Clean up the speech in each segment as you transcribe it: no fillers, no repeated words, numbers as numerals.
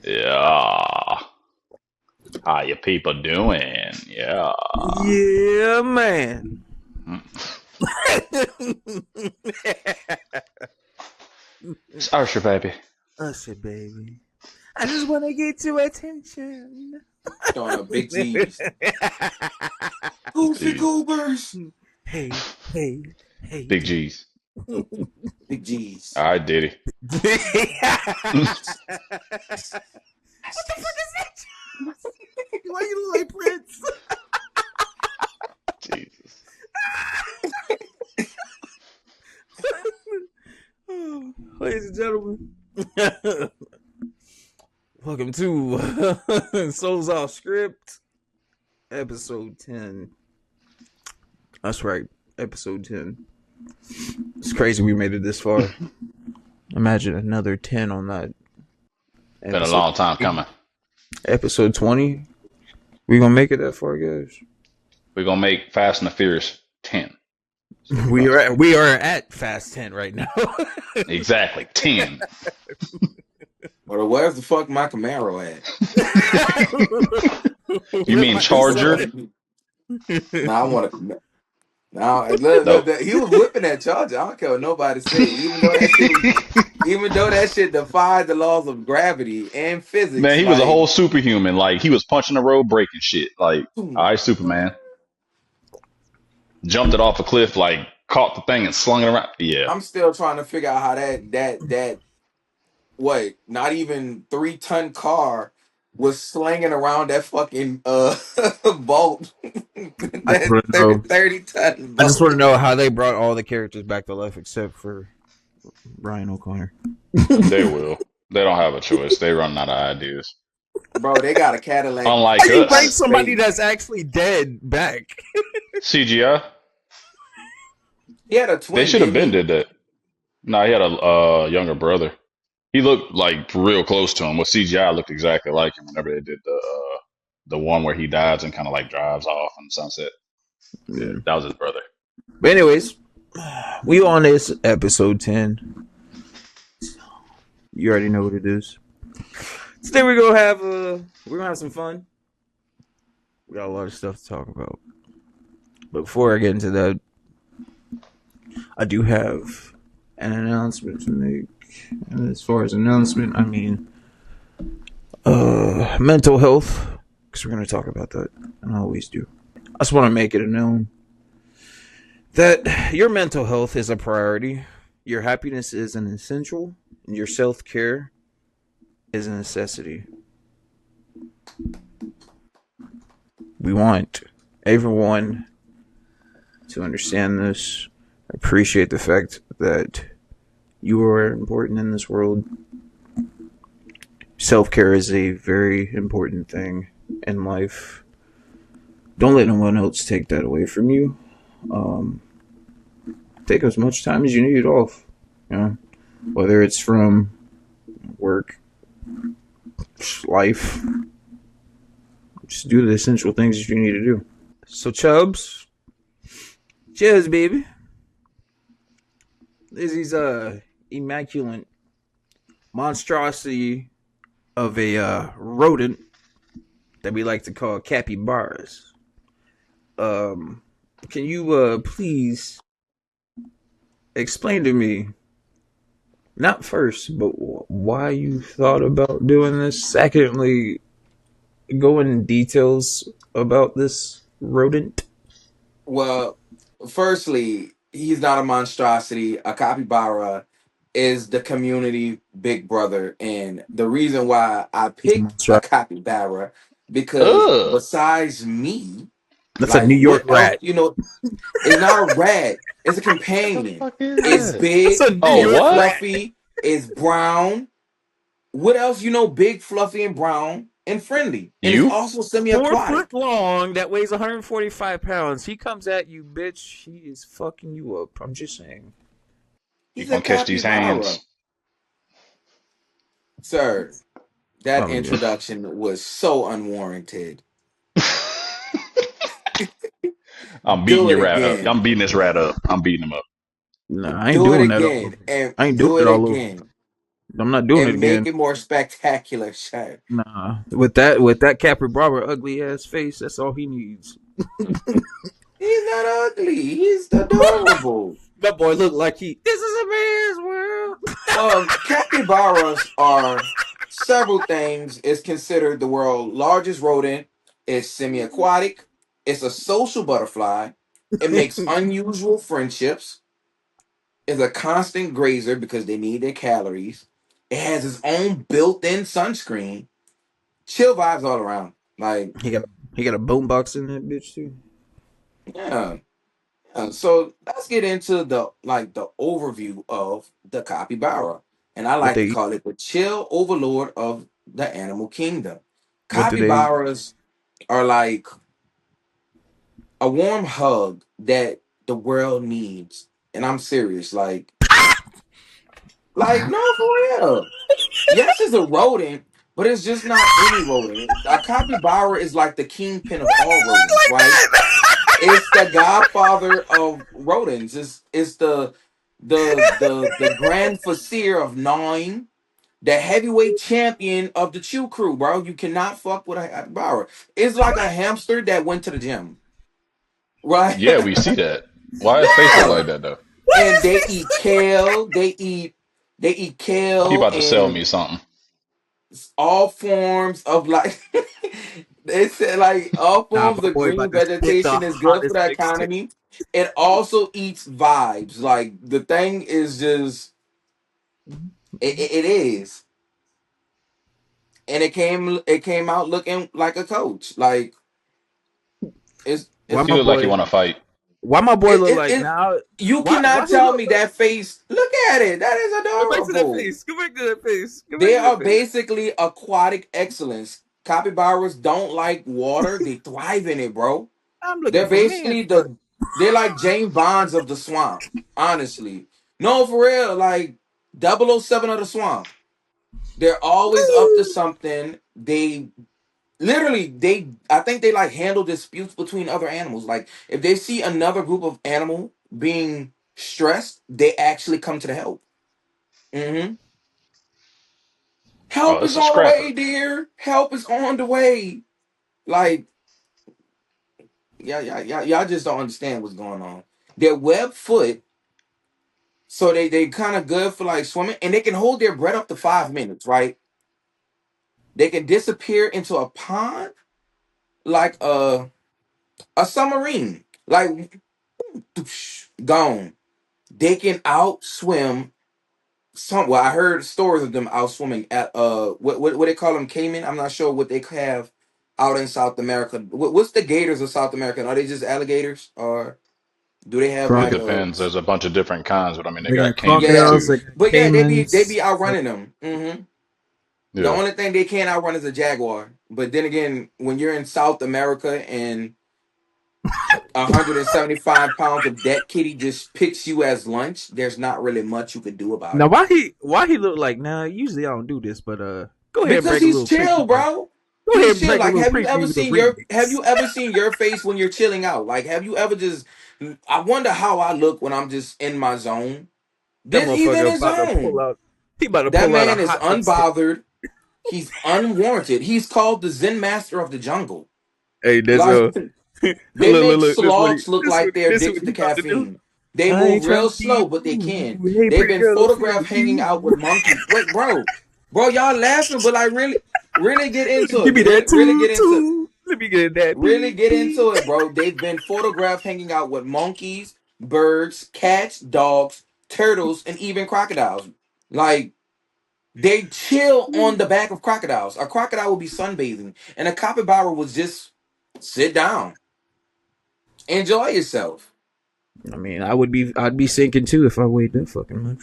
Yeah. How you people doing? Yeah. Yeah, man. It's Usher, baby. Usher, baby. I just want to get your attention. Throwing up big G's. Goofy Jeez. goobers. Hey. Big G's. Big G's. All right, Diddy. What the fuck is that? Why you look like Prince? Jesus. Ladies and gentlemen, welcome to Souls Off Script, episode 10. That's right, episode 10. It's crazy we made it this far. Imagine another 10 on that. Been a long time coming. Episode 20. We gonna make it that far, guys? We're going to make Fast and the Furious 10. We are at Fast 10 right now. Exactly. 10. Or where's the fuck my Camaro at? You mean Charger? Nah, I want to. Nah, look, he was whipping that Charger. I don't care what nobody say. Even though that shit defied the laws of gravity and physics. Man, he was a whole superhuman. Like, he was punching the road, breaking shit. Like, all right, Superman. Jumped it off a cliff, like, caught the thing and slung it around. Yeah. I'm still trying to figure out how that not even 3-ton car was slinging around that fucking bolt. That 30-ton bolt. I just want to know how they brought all the characters back to life except for Brian O'Connor. They will. They don't have a choice. They run out of ideas. Bro, they got a Cadillac. Unlike How you us. bring somebody that's actually dead back? CGI? He had a twin. They should have been did that. No, he had a younger brother. He looked like real close to him. With CGI, looked exactly like him whenever they did the one where he dies and kind of like drives off in the sunset. Yeah. That was his brother. But anyways, we on this episode 10. You already know what it is. Today we're gonna have some fun. We got a lot of stuff to talk about. But before I get into that, I do have an announcement to make. And as far as announcement, I mean mental health, because we're going to talk about that, and I always do. I just want to make it known that your mental health is a priority, your happiness is an essential, and your self-care is a necessity. We want everyone to understand this, appreciate the fact that you are important in this world. Self-care is a very important thing in life. Don't let no one else take that away from you. Take as much time as you need off. You know, whether it's from work, life. Just do the essential things that you need to do. So, Chubbs. Cheers, baby. This is immaculate monstrosity of a rodent that we like to call capybaras. Can you please explain to me, not first, but why you thought about doing this? Secondly, go in details about this rodent. Well, firstly, he's not a monstrosity. A capybara is the community big brother, and the reason why I picked a capybara because besides me, that's a New York rat. You know, it's not a rat. It's a companion. It's big. It's fluffy. It's brown. What else? You know, big, fluffy, and brown. And friendly. And it's also semi-aquatic. 4 foot long, that weighs 145 pounds. He comes at you, bitch. He is fucking you up. I'm just saying. You gonna catch these hands. Sir, that introduction was so unwarranted. I'm beating Do it your rat up. again. I'm beating this rat up. I'm beating him up. Nah, I ain't Do it doing that all again. over. And I ain't doing do it it all over. again. I'm not doing it And make again. it more spectacular, Shaq. Nah, with that Capybaras ugly ass face, that's all he needs. He's not ugly. He's adorable. That boy look like he. This is a man's world. Capybaras are several things. It's considered the world's largest rodent. It's semi-aquatic. It's a social butterfly. It makes unusual friendships. It's a constant grazer because they need their calories. It has its own built-in sunscreen. Chill vibes all around. Like, He got a boombox in that bitch too. yeah. So let's get into the overview of the capybara, and I What like they to eat? call it the chill overlord of the animal kingdom. What do they eat? Capybaras are like a warm hug that the world needs, and I'm serious. Like no, for real. Yes, it's a rodent, but it's just not any rodent. A capybara is like the kingpin of Why all he look rodents, like right? that? It's the godfather of rodents. It's the grand vizier of gnawing, the heavyweight champion of the chew crew, bro. You cannot fuck with a capybara. It's like a hamster that went to the gym, right? Yeah, we see that. Why his face look Yeah. like that though? Why And his they face eat look like kale. They eat He kale about to sell and me something. all forms of like they said like all that? Nah, forms my of boy about green to spit the vegetation is good for hottest the mixtape. economy. It also eats vibes. Like the thing is just it is. And it came out looking like a coach. Like Why it's He my look like he boy? want to fight. Why my boy it, look it, like it now? you Why cannot he tell look? me that face. Look at it. That is Go back to that adorable. face. Go back to that face. Go back They to that are face. basically aquatic excellence. Capybaras don't like water. They thrive in it, bro. I'm looking They're for man. basically they're like James Bonds of the swamp, honestly. No, for real, like 007 of the swamp. They're always up to something. They literally they I think they like handle disputes between other animals. Like if they see another group of animal being stressed, they actually come to the help. hmm Help Oh, is it's a on the scrapper. way, dear. Help is on the way. Like, y'all just don't understand what's going on. Their web foot. So they kind of good for like swimming, and they can hold their breath up to 5 minutes, right? They can disappear into a pond like a submarine, like gone. They can outswim some. Well, I heard stories of them outswimming at what they call them caiman. I'm not sure what they have out in South America. What's the gators of South America? Are they just alligators, or do they have It like a depends. There's a bunch of different kinds, but I mean they They got got caimans yeah? crocodiles. too. They got But yeah, they be caimans. outrunning them. The Yeah. only thing they can't outrun is a jaguar. But then again, when you're in South America and 175 pounds of dead kitty just picks you as lunch, there's not really much you could do about Now, it. why he look like? Nah, usually I don't do this, but go ahead and Because break a he's little chill, preview. bro. Go ahead He's and chill. break a Like, little have you preview ever of the seen your have remix. you ever seen your face when you're chilling out? Like, have you ever just I wonder how I look when I'm just in my zone. That He's in motherfucker his about to pull zone. out. He about to That pull out a man is hot mixtape. unbothered. He's unwarranted. He's called the Zen master of the jungle. Hey, that's Like look, they look, make look. sloths look like they're This what addicted he to about to do. caffeine. They I move ain't trying real to be slow, but they can. rude. Hey, They've pretty been girl, let's feel photographed hanging you. out with monkeys. Wait, bro, y'all laughing, but like really get into Give it. me that Really get into, toot. Let me get that really beep get beep. into it, bro. They've been photographed hanging out with monkeys, birds, cats, dogs, turtles, and even crocodiles. Like they chill on the back of crocodiles. A crocodile will be sunbathing, and a capybara will just sit down, enjoy yourself. I mean, I'd be sinking too if I weighed that fucking much.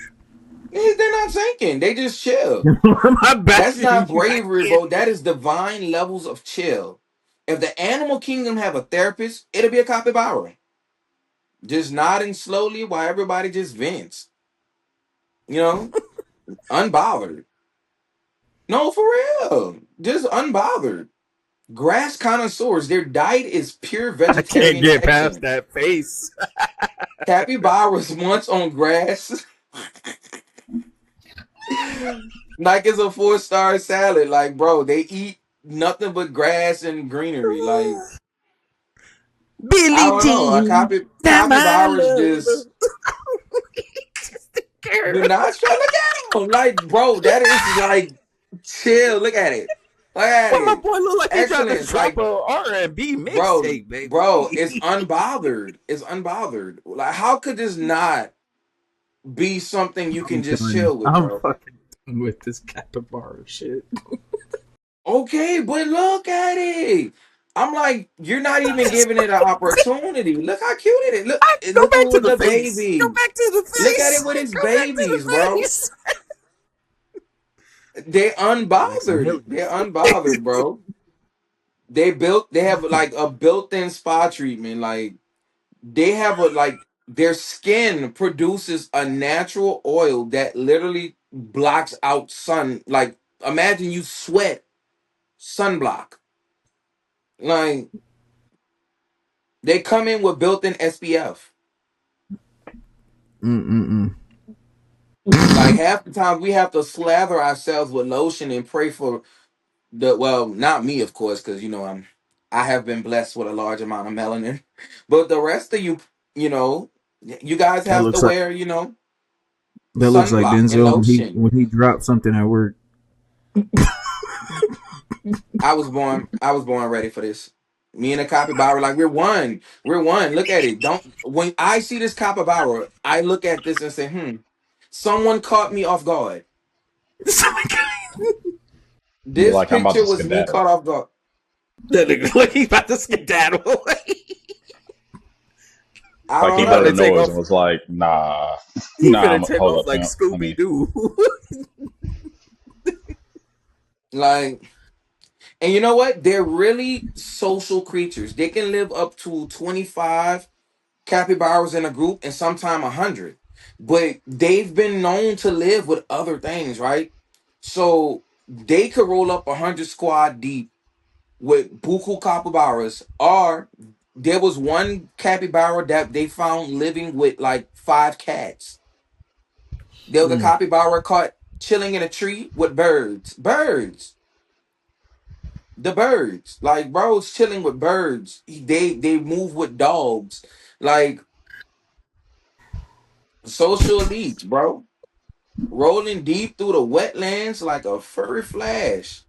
They're not thinking. They just chill. I'm That's bashing not you. I bravery, can't. bro. That is divine levels of chill. If the animal kingdom have a therapist, it'll be a capybara. Just nodding slowly while everybody just vents. You know? Unbothered. No, for real. Just unbothered. Grass connoisseurs, their diet is pure I can't vegetarian get past section. that face. Capybaras once on grass like it's a 4-star salad. Like, bro, they eat nothing but grass and greenery. Like, I Billie don't know. A Jean, that my capybaras love. just Just a girl. do not try to look at them. Like, bro, that is like chill. Look at it. Look at Well, my it. boy look like he tried to Excellence. drop Like, a R&B bro, mixtape, bro, it's baby. unbothered. It's unbothered. Like, how could this not be something you can I'm just done. chill with, I'm bro? fucking done with this capybara shit. Okay, but look at it. I'm like, you're not even giving it an opportunity. Look how cute it is. Look, Go look at back it to with the the face. Go baby. back to the Look at it face. with its Go back to babies, the bro. face. They're Like some unbothered. They're hillies. unbothered, bro. They have like a built-in spa treatment. Like they have a like their skin produces a natural oil that literally blocks out sun. Like imagine you sweat sunblock. Like they come in with built-in SPF. Mm-mm-mm. Like half the time we have to slather ourselves with lotion and pray for well, not me of course, because I have been blessed with a large amount of melanin. But the rest of you, you know, you guys That have to looks like wear, that looks like sunblock and Denzel when he lotion. when he dropped something at work. I was born ready for this. Me and the capybara, like we're one. We're one. Look at it. Don't when I see this capybara, I look at this and say, someone caught me off guard. Be This like, I'm about picture to was me skedaddle. caught off guard. That nigga like he about to skedaddle away. I Like don't he He about heard to a know. take noise off. and was like, nah, He nah, finna take hold off up, like pimp. Let Scooby me. Doo. Like, and you know what? They're really social creatures. They can live up to 25 capybaras in a group and sometime 100. But they've been known to live with other things, right? So they could roll up 100 squad deep with buku capybaras. Or there was one capybara that they found living with like 5 cats. There was a Mm. capybara caught chilling in a tree with birds. Birds. The birds, like bro's chilling with birds. They move with dogs, like social elites, bro. Rolling deep through the wetlands like a furry flash.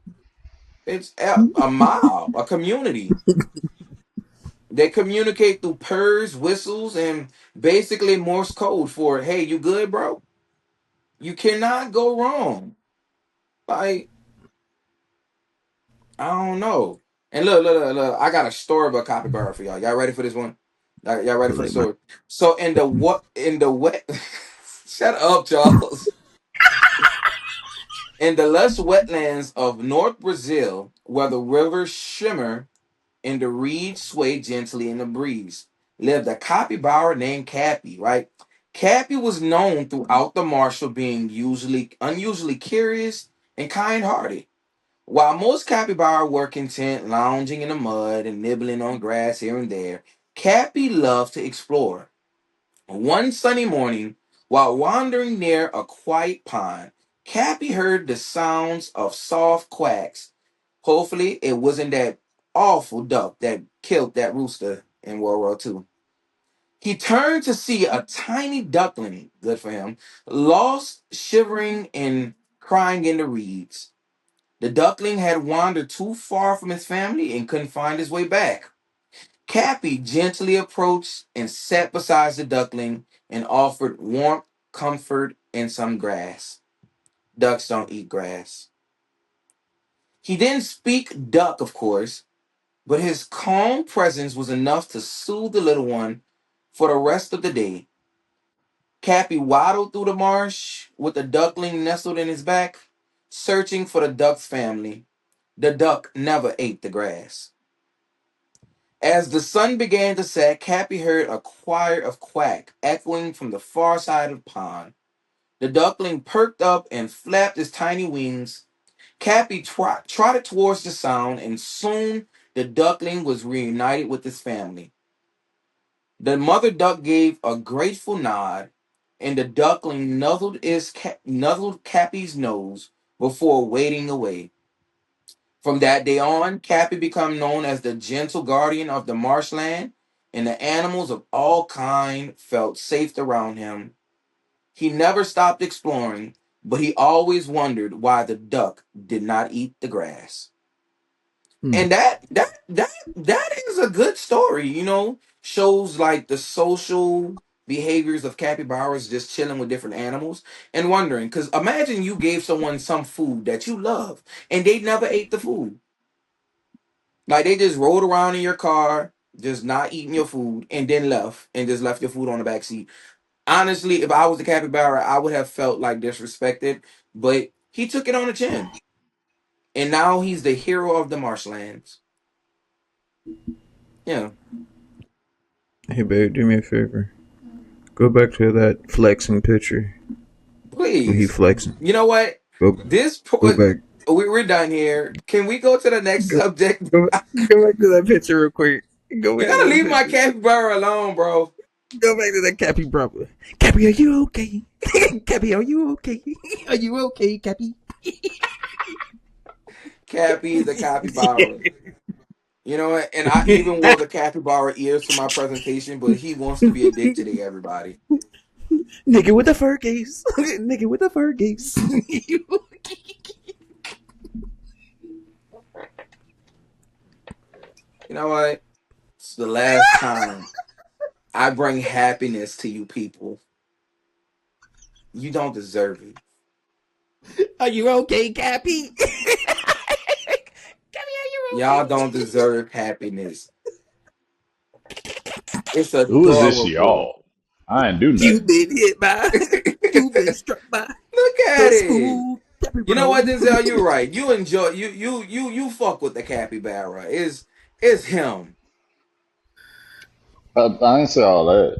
It's a mob, a community. They communicate through purrs, whistles, and basically Morse code for "Hey, you good, bro? You cannot go wrong." Like I don't know. And look. I got a story about capybara for y'all. Y'all ready for this one? Y'all ready for the Like my story? So in the wet shut up, Charles. In the lush wetlands of North Brazil, where the rivers shimmer and the reeds sway gently in the breeze, lived a capybara named Cappy, right? Cappy was known throughout the marsh for being unusually curious and kind-hearted. While most capybara were content lounging in the mud and nibbling on grass here and there, Cappy loved to explore. One sunny morning, while wandering near a quiet pond, Cappy heard the sounds of soft quacks. Hopefully, it wasn't that awful duck that killed that rooster in World War II. He turned to see a tiny duckling, good for him, lost, shivering, and crying in the reeds. The duckling had wandered too far from his family and couldn't find his way back. Cappy gently approached and sat beside the duckling and offered warmth, comfort, and some grass. Ducks don't eat grass. He didn't speak duck, of course, but his calm presence was enough to soothe the little one for the rest of the day. Cappy waddled through the marsh with the duckling nestled in his back, searching for the duck's family. The duck never ate the grass. As the sun began to set, Cappy heard a choir of quack echoing from the far side of the pond. The duckling perked up and flapped his tiny wings. Cappy trotted towards the sound and soon the duckling was reunited with his family. The mother duck gave a grateful nod, and the duckling nuzzled Cappy's nose before wading away. From that day on, Cappy became known as the gentle guardian of the marshland, and the animals of all kind felt safe around him. He never stopped exploring, but he always wondered why the duck did not eat the grass. And that is a good story, shows like the social behaviors of capybaras just chilling with different animals and wondering, because imagine you gave someone some food that you love and they never ate the food. Like they just rolled around in your car, just not eating your food, and then left and just left your food on the back seat. Honestly, if I was the capybara, I would have felt like disrespected, but he took it on the chin. And now he's the hero of the marshlands. Yeah. Hey, babe, do me a favor. Go back to that flexing picture. When he Please. flexing. You know what? Go back. We're done here. Can we go to the next subject? Go back to that picture real quick. Go You back to gotta that leave my picture. capybara alone, bro. Go back to that Cappy brother. Cappy, are you okay? Cappy, are you okay? Are you okay, Cappy? Cappy the capybara. You know what? And I even wore the capybara ears for my presentation, but he wants to be a dick today, everybody. Nigga with the fur case. Nigga with the fur case. You know what? It's the last time I bring happiness to you people. You don't deserve it. Are you okay, Cappy? Cappy, are you Y'all okay? don't deserve happiness. It's Who is this adorable. y'all? I ain't do You've nothing. been hit by. You've been struck by Look at the it. smooth Cappy You know bro. what, Denzel? You're right. You enjoy you fuck with the capybara. Is him. I didn't say all that.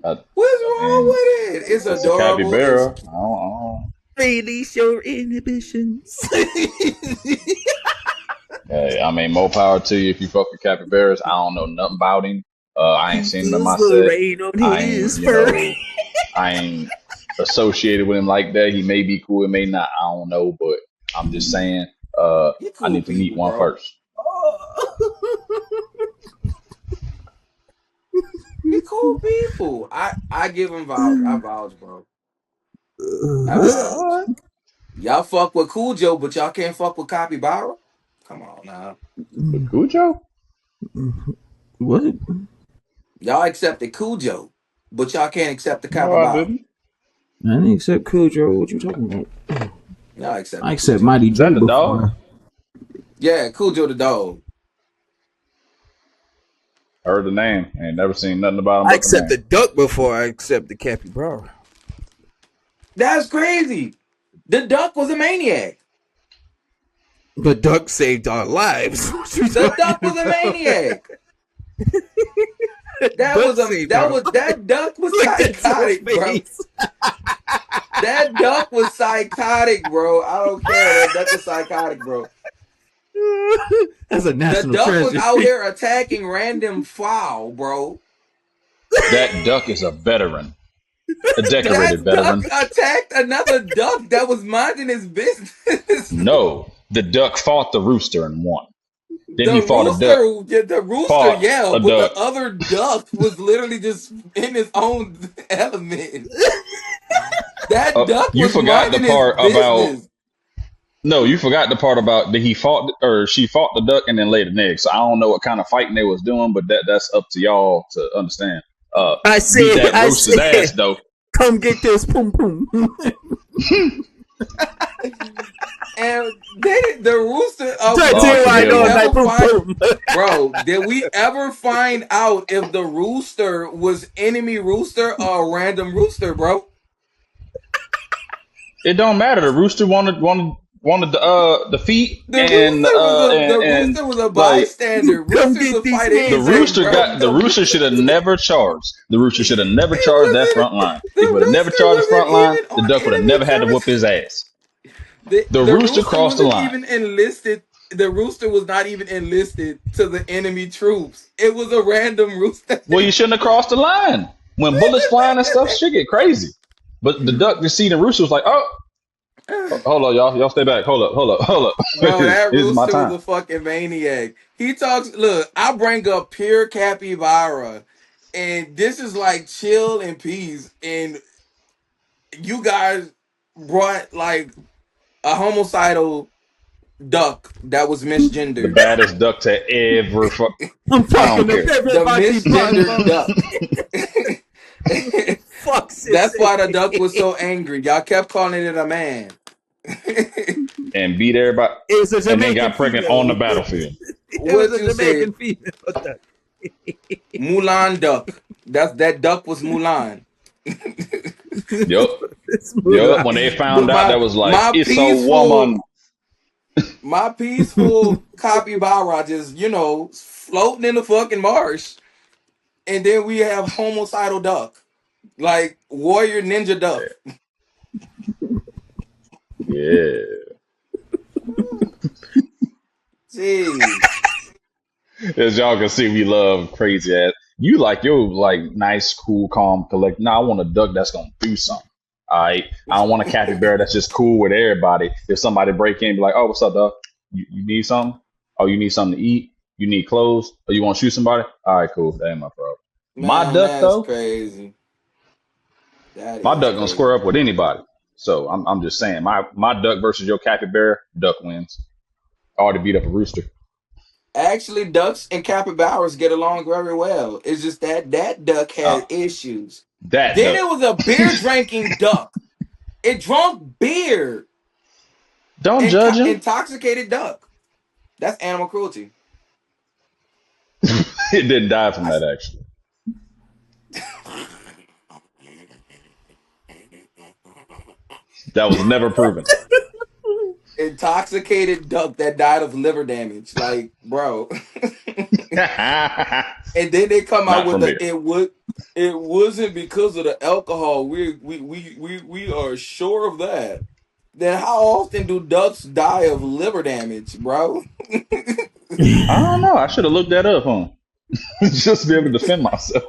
I, What's I wrong mean, with it? It's it's a adorable. capybara. I don't. Release your inhibitions. Hey, I mean, more power to you if you fuck with capybaras. I don't know nothing about him. I ain't He seen him in feels my the set. rain on I his ain't, fur. I ain't associated with him like that. He may be cool, it may not. I don't know, but I'm just saying. He I cool need to meet people, one bro. first. He cool people. I give him vouch. I vouch, bro. I vouch. Y'all fuck with Cujo, but y'all can't fuck with Capybara? Come on now. With Cujo? What? Y'all accepted Cujo, but y'all can't accept the No, I Capybara. didn't. I didn't accept Cujo. What you talking about? Y'all I accepted accept Cujo. Mighty Is that J the dog? before. Yeah, Cujo the dog. Heard the name. Ain't never seen nothing about him I but the accept name. the duck before I accept the capybara. That's crazy. The duck was a maniac. The duck saved our lives. What you The talking duck was a about? maniac. That Duck was saved our lives. that duck was Look at his psychotic, bro. face. That duck was psychotic, bro. I don't care. That duck was psychotic, bro. That's a The national duck was treasure. out here attacking random fowl, bro. That duck is a veteran. A decorated That duck veteran. attacked another duck that was minding his business. No. The duck fought the rooster and won. Then he The fought a duck. rooster, yeah, the rooster, Fought yeah, a but the duck. other duck was literally just in his own element. That duck You was forgot the minding his part about business. no, you forgot the part about that he fought or she fought the duck and then laid an egg. So I don't know what kind of fighting they was doing, but that's up to y'all to understand. Beat that I rooster's ass said, though. come get this pum pum. And the rooster. Try to Lord tell I Did forgive we know them. like ever pum find, pum. bro? Did we ever find out if the rooster was enemy rooster or a random rooster, bro? It don't matter. The rooster wanted the feet The rooster was and a like bystander. Come Roosters get will these fight the hands anything, on. rooster bro. got the rooster should have never charged. The rooster should have never charged that front line. The If he would have never rooster charged the wasn't front line, even the on duck would have enemy never had to whoop territory. his ass. The The rooster rooster crossed the wasn't line. even enlisted. The rooster was not even enlisted to the enemy troops. It was a random rooster. Well, you shouldn't have crossed the line. When bullets flying and stuff, shit get crazy. But the duck just see the rooster was like, oh, hold on, y'all. Y'all stay back. Hold up. Bro, that This is my rooster was time. a fucking maniac. He talks. Look, I bring up pure capybara, and this is like chill and peace. And you guys brought like a homicidal duck that was The misgendered. baddest duck to ever fuck. I'm I don't talking to care. The everybody, misgendered Papa. duck. Fuck That's why the sissy. duck was so angry. Y'all kept calling it a man. And beat everybody. It was a And then Jamaican got pregnant on the female. battlefield. It was What a you say? Jamaican female. Mulan duck. That duck was Mulan. Yup. It's Yup. Mulan. When they But found out, my that was like, my it's a peaceful woman. my peaceful capybara just, floating in the fucking marsh. And then we have homicidal duck. Like warrior ninja duck. Yeah. Jeez. As y'all can see, we love crazy ass. You like your like nice, cool, calm, collect. Now I want a duck that's gonna do something. All right. I don't want a capybara that's just cool with everybody. If somebody break in, be like, "Oh, what's up, duck? You need something? Oh, you need something to eat? You need clothes? Or you want to shoot somebody? All right, cool. That ain't my problem. My Man, duck that's though, crazy. That my is duck gonna square crazy. up with anybody. So I'm just saying, my duck versus your capybara, duck wins. I already beat up a rooster. Actually, ducks and capybaras get along very well. It's just that duck Uh, had issues. that Then duck. it was a beer drinking duck. It drunk beer. Don't judge him. Intoxicated duck. That's animal cruelty. It didn't die from I that s- actually. That was never proven. Intoxicated duck that died of liver damage. Like, bro. And then they come out Not with from beer. it wasn't because of the alcohol. We are sure of that. Then how often do ducks die of liver damage, bro? I don't know. I should have looked that up, huh? Just to be able to defend myself.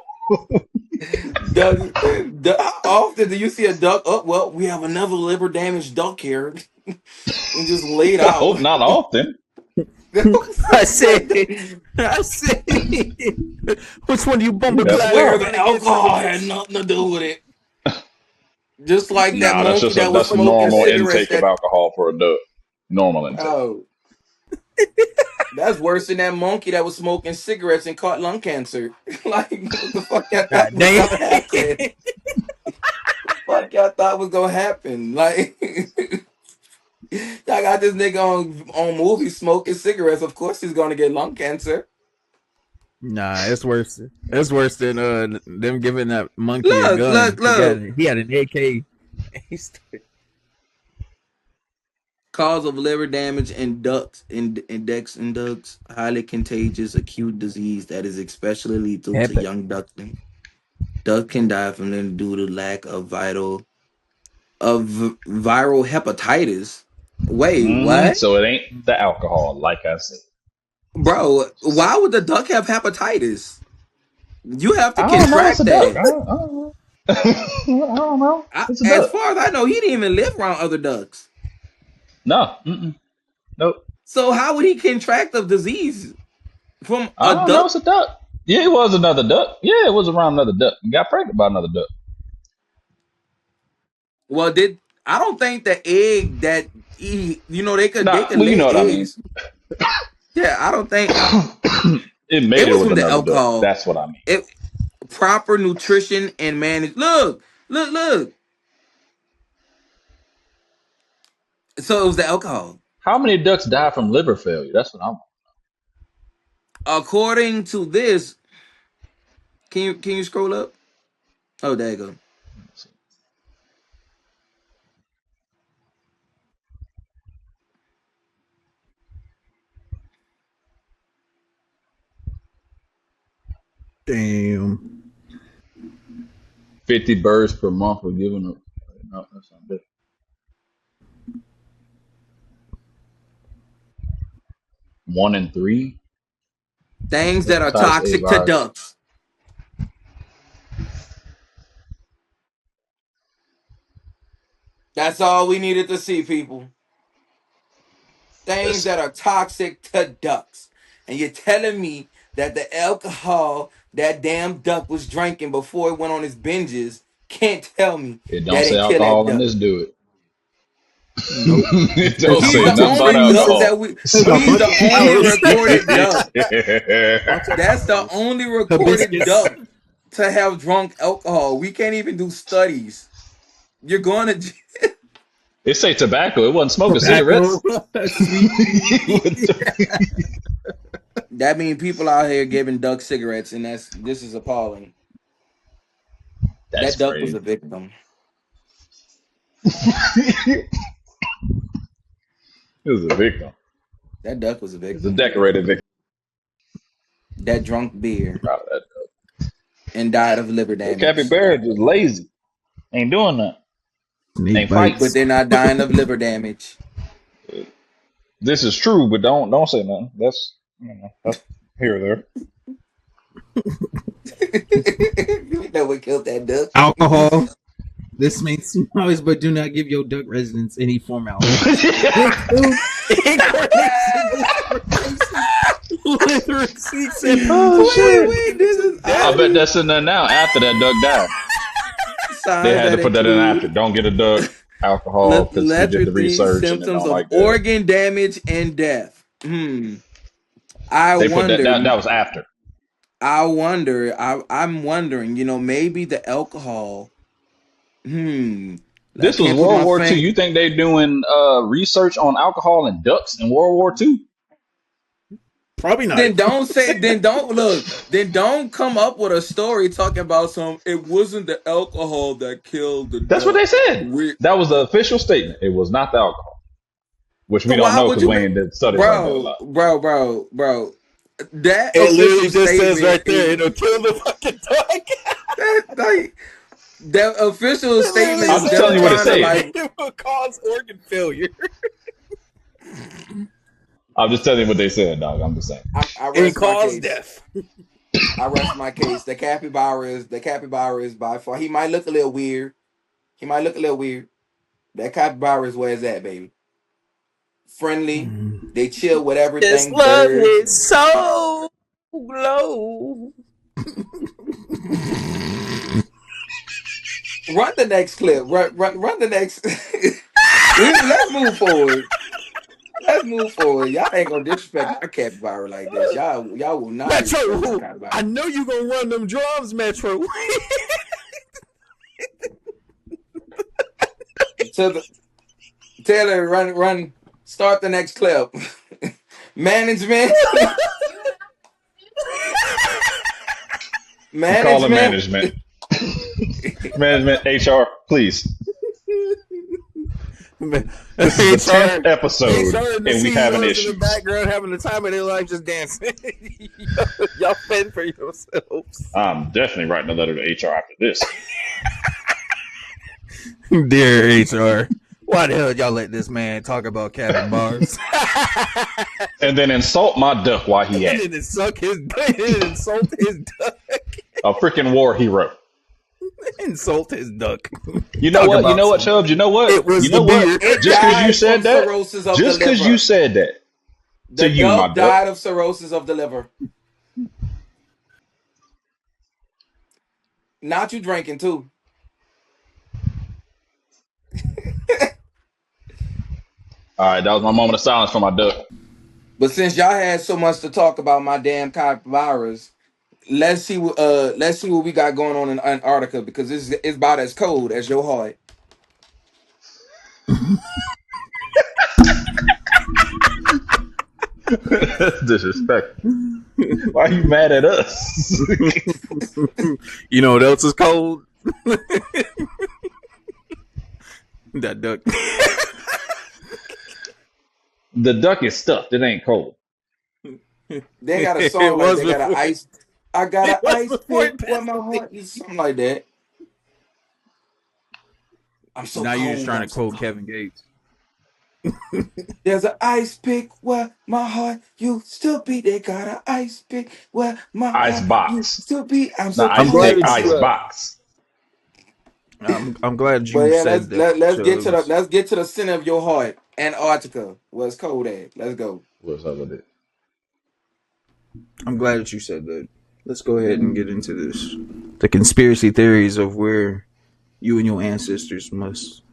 How often do you see a duck? Oh, well, we have another liver damaged duck here, and just laid I out. hope not often. I said, I said, which one of you Ooh, bumper that's clad Swear tough. the trying to get some of alcohol had this? nothing to do with it. Just like that Nah, that's monkey just a that was that's a smoking normal cigarettes. intake of That alcohol for a duck. Normal intake. oh, that's worse than that monkey that was smoking cigarettes and caught lung cancer. Like, what the fuck y'all thought God was damn. gonna happen? Fuck y'all thought was gonna happen? Like, y'all got this nigga on movie smoking cigarettes. Of course, he's gonna get lung cancer. Nah, it's worse. It's worse than them giving that monkey a Look, look, gun. look. He had an AK. Cause of liver damage in ducks in ducks, highly contagious acute disease that is especially lethal to Epic. young ducklings. Duck can die from them due to lack of viral hepatitis. Wait, what? So it ain't the alcohol, like I said. Bro, why would the duck have hepatitis? You have to I don't know. It's contract a duck. that. I don't know. I don't know. It's a As duck. far as I know, he didn't even live around other ducks. No. Mm-mm. Nope. So how would he contract the disease from I a don't know. duck? It's a duck. Yeah, it was another duck. Yeah, it was around another duck. You got pregnant by another duck. Well, did I don't think the egg that they Nah, could well, you lay know what I mean. eggs. Yeah, I don't think It it made it was with from the another duck. alcohol. That's what I mean. It proper nutrition and manage. Look. So it was the alcohol. How many ducks die from liver failure? That's what I'm. According to this, can you scroll up? Oh, there you go. Damn. 50 birds per month were given. No, that's not good. 1 in 3 Things that are hepatitis A toxic to virus. ducks. That's all we needed to see, people. Things Listen, that are toxic to ducks. And you're telling me that the alcohol that damn duck was drinking before it went on his binges can't tell me it don't that say ain't kill that alcohol in duck. this, do it? Nope. It Says don't He's say the nothing about only duck concentrations. that alcohol. we. Says a He's bunch the of only calories. recorded duck. Bunch of That's the calories. only recorded Hibiscus. duck to have drunk alcohol. We can't even do studies. You're going to. It say tobacco. It wasn't smoking Tobacco. cigarettes. Sweet pea. That means people out here giving duck cigarettes, and this is appalling. That's That duck was crazy. a victim. It was a victim. That duck was a It's a victim. decorated victim. That drunk beer Proud of that. and died of liver That damage. capybara just lazy. Ain't doing that. Snake Ain't But fighting. bites. they're not dying of liver damage. This is true, but don't say nothing. That's here or there. You know what killed that duck? Alcohol. This makes noise, but do not give your duck residents any form of alcohol. Incarnation, dislocation, liver receipts, and Oh shit! Wait, this is I bet oddly that's in there now. After that duck died, they signs had to that put that in after. include Don't get a duck alcohol because he did the lethargy, research and it symptoms don't of like that. organ damage, and death. I They put that wonder. that was after. I wonder. I'm wondering. Maybe the alcohol. I This was can't put World my War II. finger. You think they doing research on alcohol and ducks in World War II? probably not. Then don't say. Then don't look. Then don't come up with a story talking about some. It wasn't the alcohol that killed the That's what duck. they said. We, That was the official statement. It was not the alcohol, which we so don't why know would because you we be, ain't did studies like that a bro, lot. bro, bro, bro? That It official literally just says statement right there, is it'll kill the fucking duck. that like that official It statement literally I'm is just says telling them you what it trying to said. like. it will cause organ failure. I'm just telling you what they said, dog. I'm just saying. I And rest my cause case. death. I rest my case. The capybara is by far. He might look a little weird. He might look a little weird. That capybara is where it's at, baby. Friendly. They chill with This everything. love Birds. is so low. Run the next clip. Run the next. Let's move forward. Let's move forward. Y'all ain't gonna disrespect my capybara like this. Y'all will not disrespect my Metro, I capybara. know you gonna run them drums, Metro. To the Taylor, run. Start the next clip. Management. Call it Management. management. Management, HR, please. This is the 10th HR, episode, HR and the and we having CEOs in the issues. background having the time of their life just dancing. Y'all fend for yourselves. I'm definitely writing a letter to HR after this. Dear HR, why the hell y'all let this man talk about capybaras? And then insult my duck while he at And it. then insult his duck. A freaking war hero. Insult his duck. You know Talk what? You about know what, some- Chubbs? You know what? It was You know the beer. what? It Just because you died said from that, cirrhosis of the just because you liver. said that to The you, my duck duck. died of cirrhosis of the liver. Not you drinking too. All right, that was my moment of silence for my duck. But since y'all had so much to talk about my damn capybaras, let's see what we got going on in Antarctica because it's about as cold as your heart. That's disrespectful. Why are you mad at us? You know what else is cold? That duck. The duck is stuffed. It ain't cold. They got a It song like was they got an before. ice. I got It an was ice before pick it where passed my the heart thing. is something like that. I'm so Now cold. you're just trying I'm to so quote cold. Kevin Gates. There's an ice pick where my heart used to be. They got an ice pick where my Ice heart box. used to be. I'm Not so I'm ice glad pick, tired that of ice you. love. box. I'm glad But you yeah, said that, Chubbs. let's get to the center of your heart, Antarctica. Where it's cold at. Let's go. What's up with it? I'm glad that you said that. Let's go ahead and get into this. The conspiracy theories of where you and your ancestors must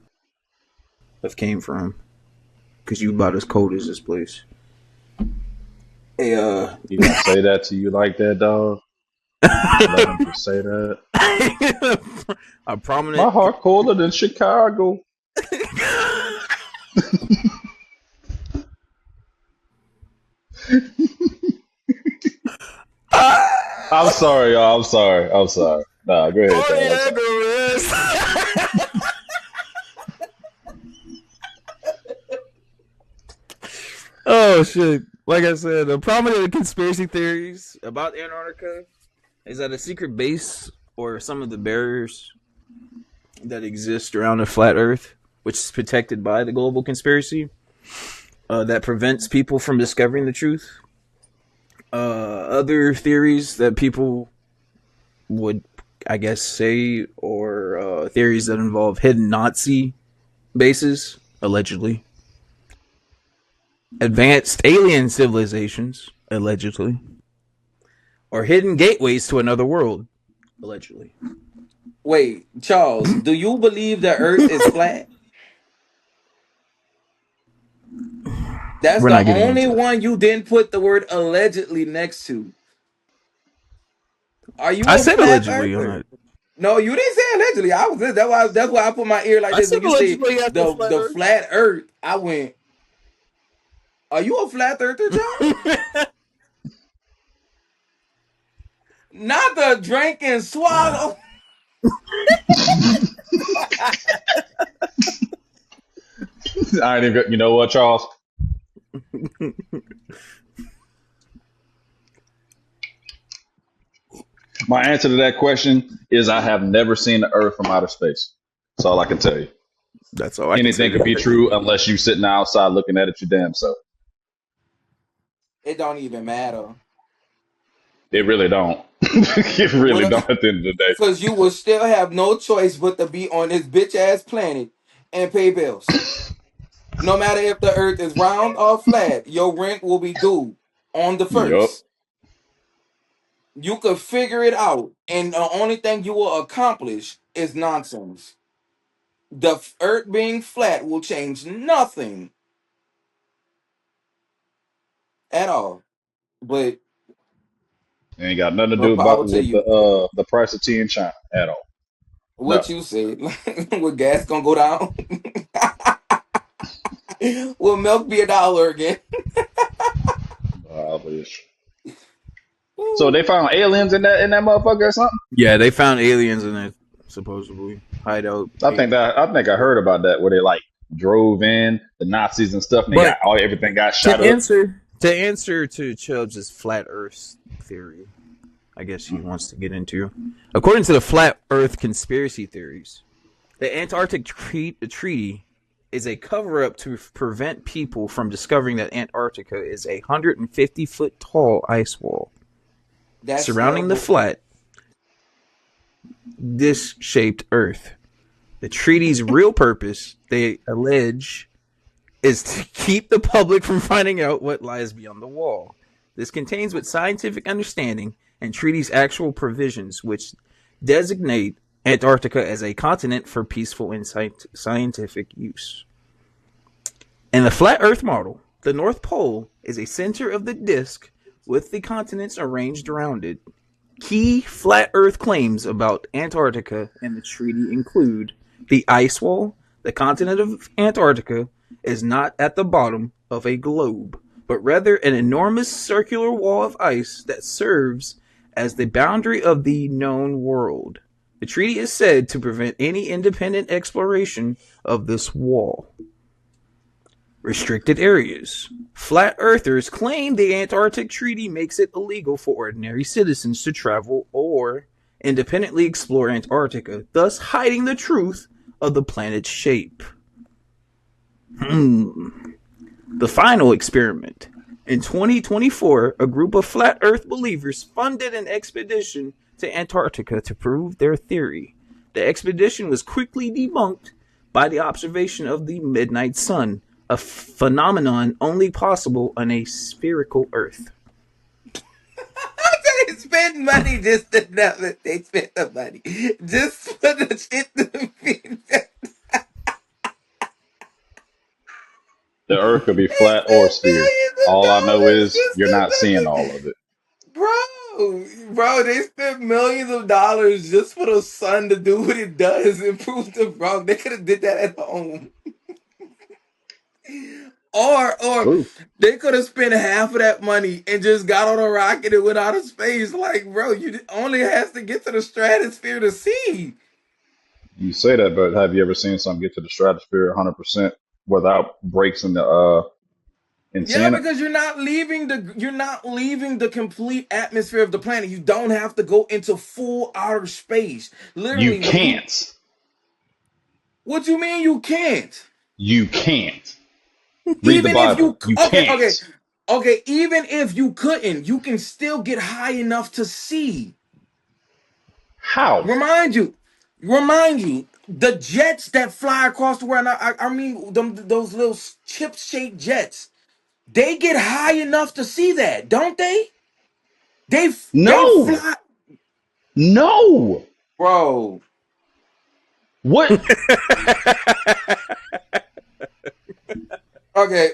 have came from, because you about as cold as this place. Hey, You gonna say that to you like that, dog? Let him just say that. a prominent. My heart colder than Chicago. I'm sorry, y'all. I'm sorry. I'm sorry. Nah, go ahead, Oh Charles. I'm yeah, sorry. go is. Oh shit! Like I said, the prominent conspiracy theories about Antarctica is that a secret base or some of the barriers that exist around the flat Earth, which is protected by the global conspiracy, that prevents people from discovering the truth. Other theories that people would, I guess, say, or theories that involve hidden Nazi bases, allegedly. Advanced alien civilizations, allegedly. Or hidden gateways to another world, allegedly. Wait, Charles, do you believe the Earth is flat? That's We're the not getting only into that. one you didn't put the word allegedly next to. Are you I a said flat allegedly on earther? that. No, you didn't say allegedly. I was that's why I put my ear like I this said when you say allegedly after flat the Earth. flat Earth. I went, are you a flat earther, Charles? Not the drink and swallow. I ain't even. You know what, Charles? My answer to that question is I have never seen the Earth from outer space. That's all I can tell you. That's all I can Anything say. could be true unless you sitting outside looking at it your damn self. It don't even matter. It really don't. It really What? don't at the end of the day. Because you will still have no choice but to be on this bitch ass planet and pay bills. No matter if the Earth is round or flat, your rent will be due on the Yup. first. You could figure it out, and the only thing you will accomplish is nonsense. The Earth being flat will change nothing at all. But Ain't got nothing to more do power about to with you. the price of tea in China at all. No. What you said, with gas gonna go down? Will milk be $1 again? Bitch. So they found aliens in that motherfucker or something? Yeah, they found aliens in it, supposedly. Hideout. I think I heard about that where they like drove in the Nazis and stuff and they got But everything got shot to up. answer to Chubbs' flat Earth theory, I guess he wants to get into. According to the flat Earth conspiracy theories, the Antarctic Treaty is a cover-up to prevent people from discovering that Antarctica is a 150-foot tall ice wall That's still surrounding the bullshit. flat, disc-shaped Earth. The treaty's real purpose, they allege, is to keep the public from finding out what lies beyond the wall. This contains with scientific understanding and treaty's actual provisions, which designate Antarctica as a continent for peaceful and scientific use. In the flat Earth model, the North Pole is a center of the disk with the continents arranged around it. Key flat Earth claims about Antarctica and the treaty include the ice wall. The continent of Antarctica is not at the bottom of a globe, but rather an enormous circular wall of ice that serves as the boundary of the known world. The treaty is said to prevent any independent exploration of this wall. Restricted areas. Flat earthers claim the Antarctic Treaty makes it illegal for ordinary citizens to travel or independently explore Antarctica, thus hiding the truth of the planet's shape. The final experiment. In 2024, a group of flat Earth believers funded an expedition to Antarctica to prove their theory. The expedition was quickly debunked by the observation of the midnight sun, a phenomenon only possible on a spherical Earth. They spend money just to know that they spent the money. Just for the shit to be. The Earth could be They flat or spent sphere. millions of All I know dollars is just you're to not seeing fucking. all of it. Bro, they spent millions of dollars just for the sun to do what it does and prove them wrong. They could have did that at home. Or True. they could have spent half of that money and just got on a rocket and went out of space. Like, bro, you only has to get to the stratosphere to see. You say that, but have you ever seen something get to the stratosphere 100% without breaks in Yeah, seeing it? because you're not leaving the complete atmosphere of the planet. You don't have to go into full outer space. You Literally, when you can't. what you mean you can't? You can't. Read the Even if Bible. you You okay, can't. okay, okay, even if you couldn't, you can still get high enough to see. How? Remind you, remind you, the jets that fly across the world. I mean, those little chip-shaped jets. They get high enough to see that, don't they? They No. fly, No. bro. What? Okay,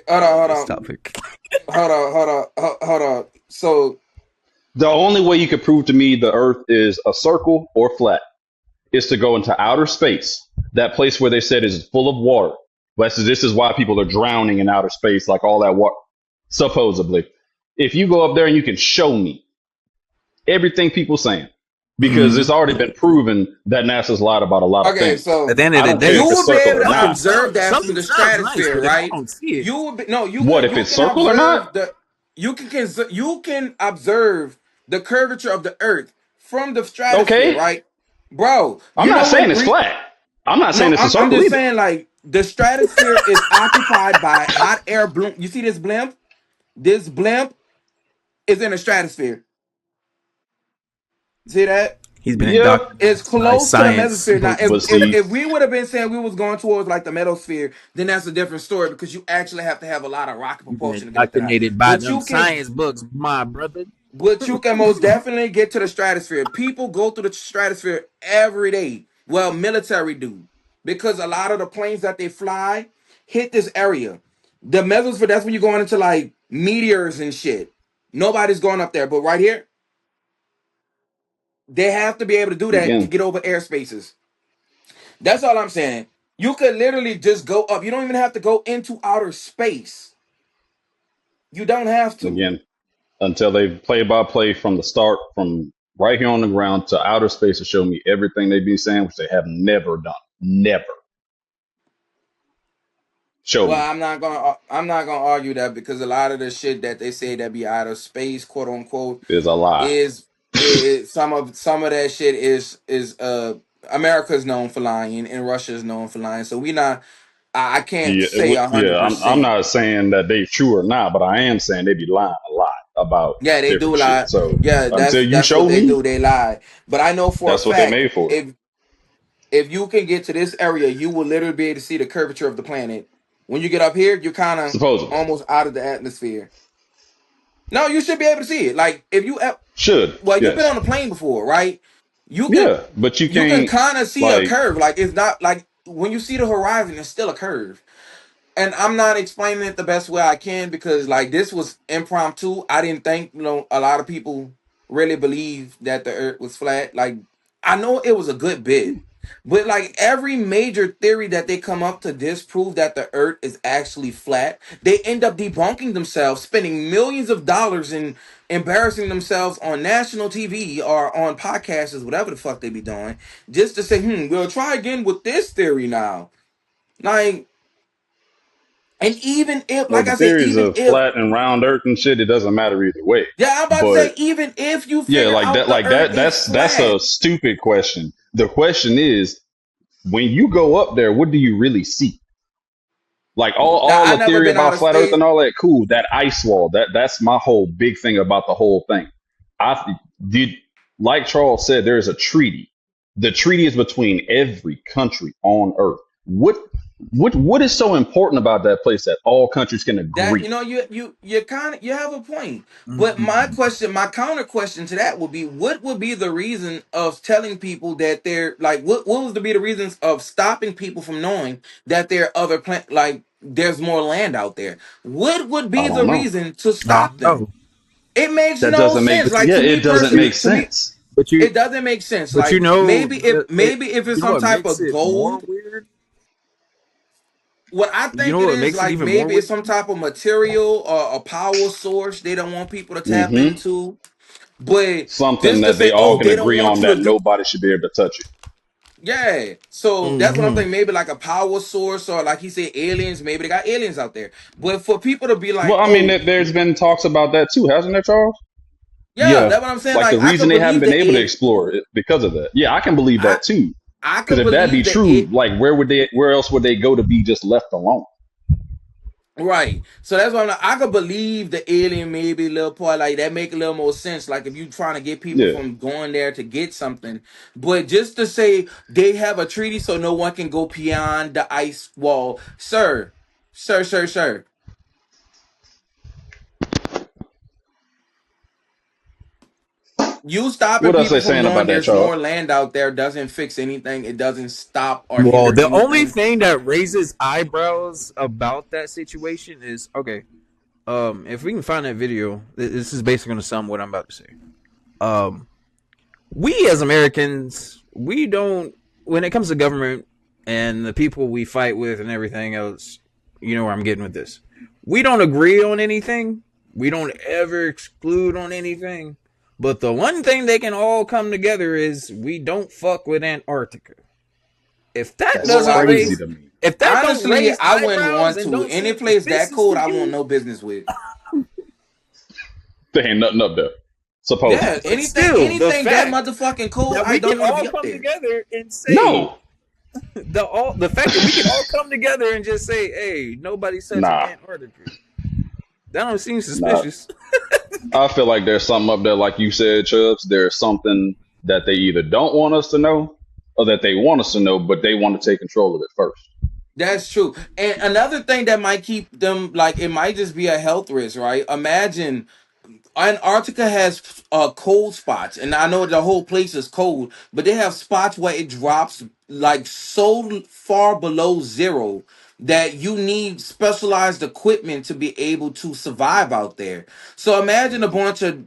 This topic. hold on. So, The only way you could prove to me the Earth is a circle or flat is to go into outer space. That place where they said is full of water. This is why people are drowning in outer space, like all that water, supposedly. If you go up there and you can show me everything people saying, because Mhm. it's already been proven that NASA's lied about a lot of okay, things. At so the end of I the don't care you day, if it's will be circle able or to not. observe that from something the sounds nice, stratosphere, but if I right? don't see it, You will be no, What if you it's can circle or not? observe you can observe the curvature of the Earth from the stratosphere, Okay. right, bro? I'm You not know saying what? it's flat. I'm not saying No, it's a I'm circle just either. saying like the stratosphere is occupied by hot air bloom. You see this blimp? This blimp is in the stratosphere. See that? he's been Yeah, It's indoctrinated by close to the science mesosphere. Now, books. if but if, see, if we would have been saying we was going towards like the mesosphere, then that's a different story because you actually have to have a lot of rocket He's been propulsion to get up there high. indoctrinated by But them you can, science books, my brother. but you can most definitely get to the stratosphere. People go through the stratosphere every day. Well, military do because a lot of the planes that they fly hit this area. The mesosphere. That's when you're going into like meteors and shit. Nobody's going up there, but right here, they have to be able to do that to again, get over air spaces. That's all I'm saying. You could literally just go up. You don't even have to go into outer space. You don't have to. again, until they play by play from the start, from right here on the ground to outer space to show me everything they be saying, which they have never done. Never. Show Well, me. I'm not gonna argue that because a lot of the shit that they say that be out of space, quote unquote, Is a lie. is some of that shit is America's known for lying and Russia's known for lying. So we not I can't Yeah, say a yeah. hundred I'm percent. not saying that they true or not, but I am saying they be lying a lot about Yeah, they do different shit. lie. So Yeah, until you that's what show they me, do. They lie. But I know for a that's what they fact made for. if you can get to this area, you will literally be able to see the curvature of the planet. When you get up here, you're kind of Supposedly. almost out of the atmosphere. No, you should be able to see it. Like if you, Should. well, you've been Yes. on a plane before, right? You can, Yeah. But you you can can't, kind of see a like, curve. Like it's not like when you see the horizon, it's still a curve. And I'm not explaining it the best way I can because like this was impromptu. I didn't think a lot of people really believe that the earth was flat. Like I know it was a good bit, but like every major theory that they come up to disprove that the earth is actually flat, they end up debunking themselves, spending millions of dollars and embarrassing themselves on national TV or on podcasts, whatever the fuck they be doing, just to say, we'll try again with this theory now. Like, and even if, well, like the I said, theories even of if, flat and round earth and shit, it doesn't matter either way. yeah, I'm about to But say, even if you yeah, figure out the like earth that, is that's a flat, stupid question. The question is, when you go up there, what do you really see? Like Now all I the never theory been out about of flat Earth space. and all that, cool. That ice wall, that's my whole big thing about the whole thing. I did, like Charles said, there is a treaty. The treaty is between every country on Earth. What is so important about that place that all countries can That agree? you kind of you have a point, but my Mhm. question, my counter question to that would be, what would be the reason of telling people that they're like, what was to be the reasons of stopping people from knowing that there are other like there's more land out there? What would I be the don't know. reason to I stop don't them? know. It makes That no doesn't make sense. But Like, you, yeah, to me it doesn't make personally, to me sense. but you, it doesn't make sense. but you Like, know, maybe if it's you know some what type makes of it more gold. weird? What I You think know it what is, makes it like, even more maybe weird? it's some type of material or a power source they don't want people to tap Hmm. into. But Something just to that they say, all oh, can they don't agree want on you that to do, nobody should be able to touch it. yeah. So that's what I'm Hmm. thinking. Maybe like a power source, or like he said, aliens. Maybe they got aliens out there. But for people to be Well, like, I mean, oh, there's been talks about that too, hasn't there, Charles? yeah, Yeah, that's what I'm saying. like the Like, I reason could they haven't believe been the able to alien. explore it because of that. Yeah, I can believe I that too. I Because could if that be believe the true, it. like where else would they go to be just left alone? Right. So that's why I'm like, I could believe the alien maybe a little part like that make a little more sense. Like if you trying to get people Yeah. from going there to get something. But just to say they have a treaty so no one can go beyond the ice wall. Sir. You stopping What else they people from saying knowing about that, there's Charles? more land out there doesn't fix anything. It doesn't stop or Well, hinder the only anything. thing that raises eyebrows about that situation is okay. If we can find that video, this is basically going to sum what I'm about to say. Um, we as Americans, we don't, when it comes to government and the people we fight with and everything else, you know where I'm getting with this. We don't agree on anything. We don't ever exclude on anything. But the one thing they can all come together is we don't fuck with Antarctica. If that That's Well, doesn't crazy raise, to me. if that don't honestly, raise I wouldn't eyebrows want and to. don't Any seem place that suspicious cold, to I want you, no business with. There ain't nothing up there, Yeah, supposedly. but anything, still, the anything that fact motherfucking cold, that I we can don't want to all be up come there. together and say No, the fact that we can all come together and just say, "Hey, nobody's touching nah, Antarctica." That don't seem nah. suspicious. I feel like there's something up there, like you said, Chubbs. There's something that they either don't want us to know or that they want us to know, but they want to take control of it first. That's true. And another thing that might keep them, like, it might just be a health risk, right? Imagine Antarctica has cold spots, and I know the whole place is cold, but they have spots where it drops like so far below zero that you need specialized equipment to be able to survive out there. So imagine a bunch of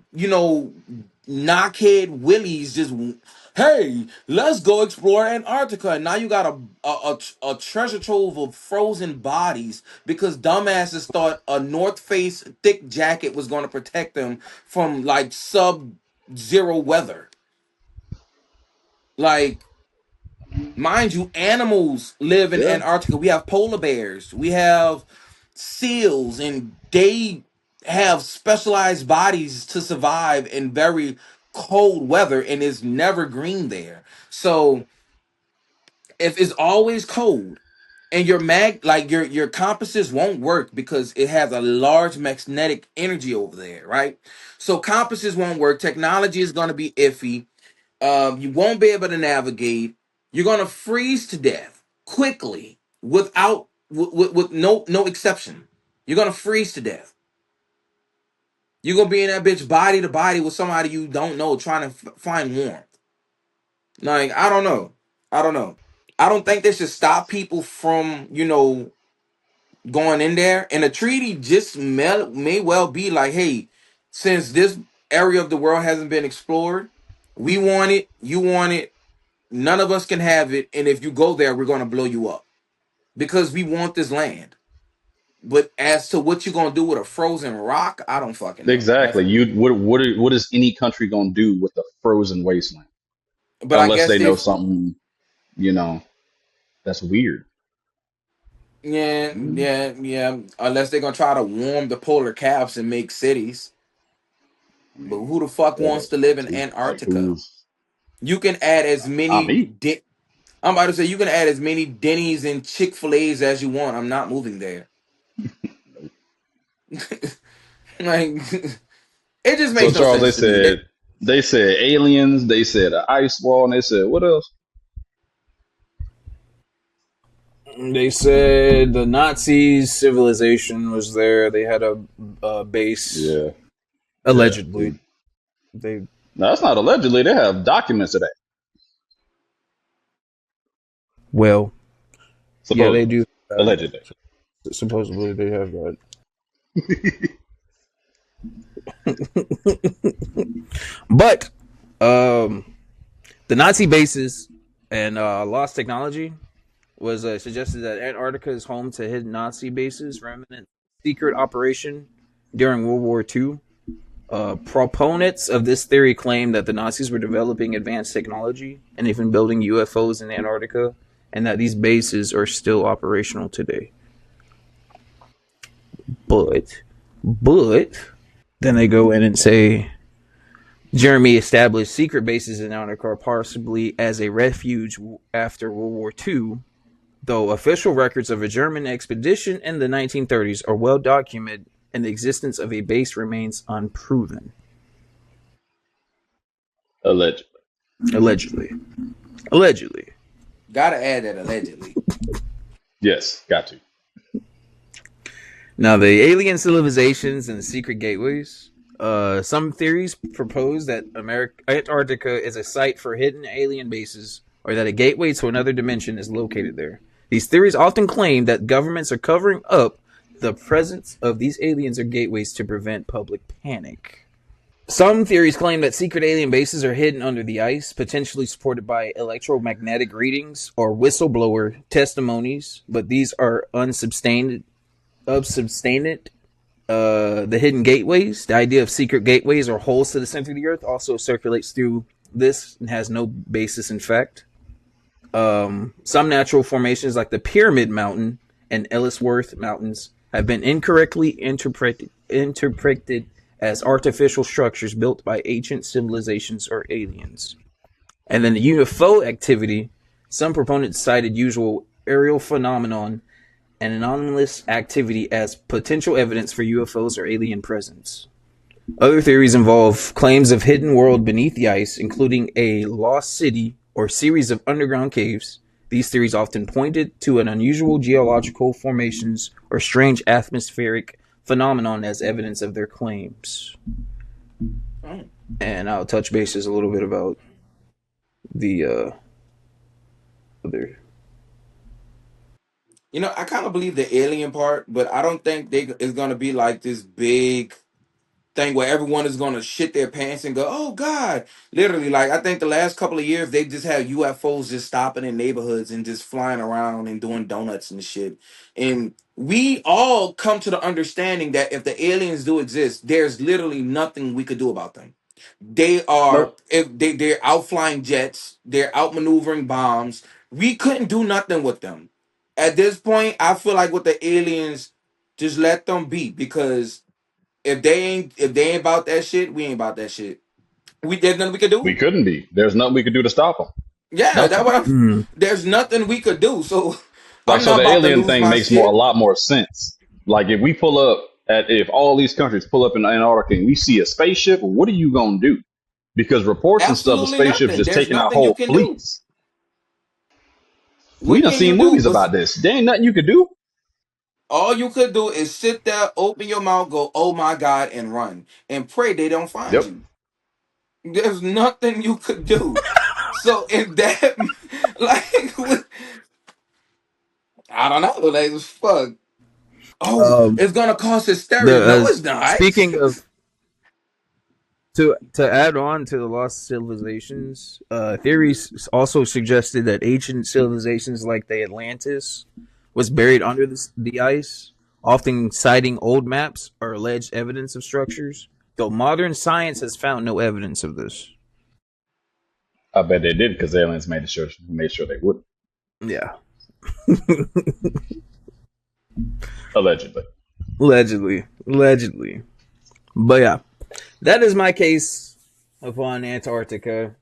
knockhead willies just, hey, let's go explore Antarctica. And now you got a treasure trove of frozen bodies because dumbasses thought a North Face thick jacket was going to protect them from like sub-zero weather. Like, mind you, animals live in Yeah, Antarctica. We have polar bears, we have seals, and they have specialized bodies to survive in very cold weather and it's never green there. So if it's always cold and your like your compasses won't work because it has a large magnetic energy over there, right? So compasses won't work, technology is going to be iffy, you won't be able to navigate, you're going to freeze to death quickly without with no exception. You're going to freeze to death. You're going to be in that bitch body to body with somebody you don't know trying to find warmth. Like, I don't know. I don't think they should stop people from, going in there. And the treaty just may well be like, hey, since this area of the world hasn't been explored, we want it, you want it, none of us can have it. And if you go there, we're going to blow you up because we want this land. But as to what you're going to do with a frozen rock, I don't fucking know. exactly. What is any country gonna do with a frozen wasteland But I unless guess they know if, something, you know, that's weird. yeah, Mm. yeah, unless they're going to try to warm the polar caps and make cities. I But mean, who the fuck yeah, wants to live in like Antarctica? who's You can add as not many me? I'm about to say you can add as many Denny's and Chick-fil-A's as you want. I'm not moving there. Like it just So makes no Charles, sense to me. they said aliens, they said an ice wall, and they said what else? They said the Nazis' civilization was there. They had a base, Yeah, yeah. allegedly. See, They no, that's not allegedly. They have documents of that. well, yeah, they Supposedly, do. allegedly. Supposedly, they have that. But the Nazi bases and lost technology was suggested that Antarctica is home to hidden Nazi bases, remnant secret operation during World War II. Proponents of this theory claim that the Nazis were developing advanced technology and even building UFOs in Antarctica, and that these bases are still operational today. But then they go in and say Germany established secret bases in Antarctica possibly as a refuge after World War II, though official records of a German expedition in the 1930s are well documented and the existence of a base remains unproven. Allegedly. Allegedly. Allegedly. Gotta add that allegedly. Yes, got to. Now, the alien civilizations and the secret gateways. Some theories propose that Antarctica is a site for hidden alien bases or that a gateway to another dimension is located there. These theories often claim that governments are covering up the presence of these aliens or gateways to prevent public panic. Some theories claim that secret alien bases are hidden under the ice, potentially supported by electromagnetic readings or whistleblower testimonies, but these are unsubstantiated. The hidden gateways, the idea of secret gateways or holes to the center of the earth, also circulates through this and has no basis in fact. Some natural formations like the Pyramid Mountain and Ellsworth Mountains have been incorrectly interpreted as artificial structures built by ancient civilizations or aliens. And then the UFO activity, some proponents cited usual aerial phenomenon and anomalous activity as potential evidence for UFOs or alien presence. Other theories involve claims of hidden world beneath the ice, including a lost city or series of underground caves. These theories often pointed to an unusual geological formations or strange atmospheric phenomenon as evidence of their claims. And I'll touch bases a little bit about the other. You know, I kind of believe the alien part, but I don't think it's gonna be like this big thing where everyone is gonna shit their pants and go, "Oh God!" Literally, like I think the last couple of years they just had UFOs just stopping in neighborhoods and just flying around and doing donuts and shit. And we all come to the understanding that if the aliens do exist, there's literally nothing we could do about them. They are Nope. if they're out flying jets, they're out maneuvering bombs. We couldn't do nothing with them. At this point, I feel like with the aliens, just let them be because if they ain't about that shit, we ain't about that shit. There's nothing we could We do. couldn't be. There's nothing we could do to stop them. Yeah, Nothing. there's nothing we could do. So Like I'm so, not the about to alien lose thing my makes a shit. lot more sense. Like if we pull up if all these countries pull up in Antarctica and we see a spaceship, what are you gonna do? Because reports and stuff of Absolutely spaceships nothing. just There's taking out nothing you whole can do. fleets. We What done can you seen do? movies about this. There ain't nothing you could do. All you could do is sit there, open your mouth, go, "Oh my God," and run and pray they don't find Yep. you. There's nothing you could do. So if that, like, I don't know, like, fuck. Oh, Um, it's gonna cause hysteria. the No, it's not. speaking of to add on to the lost civilizations, theories also suggested that ancient civilizations like the Atlantis was buried under the ice, often citing old maps or alleged evidence of structures, though modern science has found no evidence of this. I bet they did because aliens made sure they wouldn't. Yeah, Allegedly. allegedly. But yeah, that is my case upon Antarctica.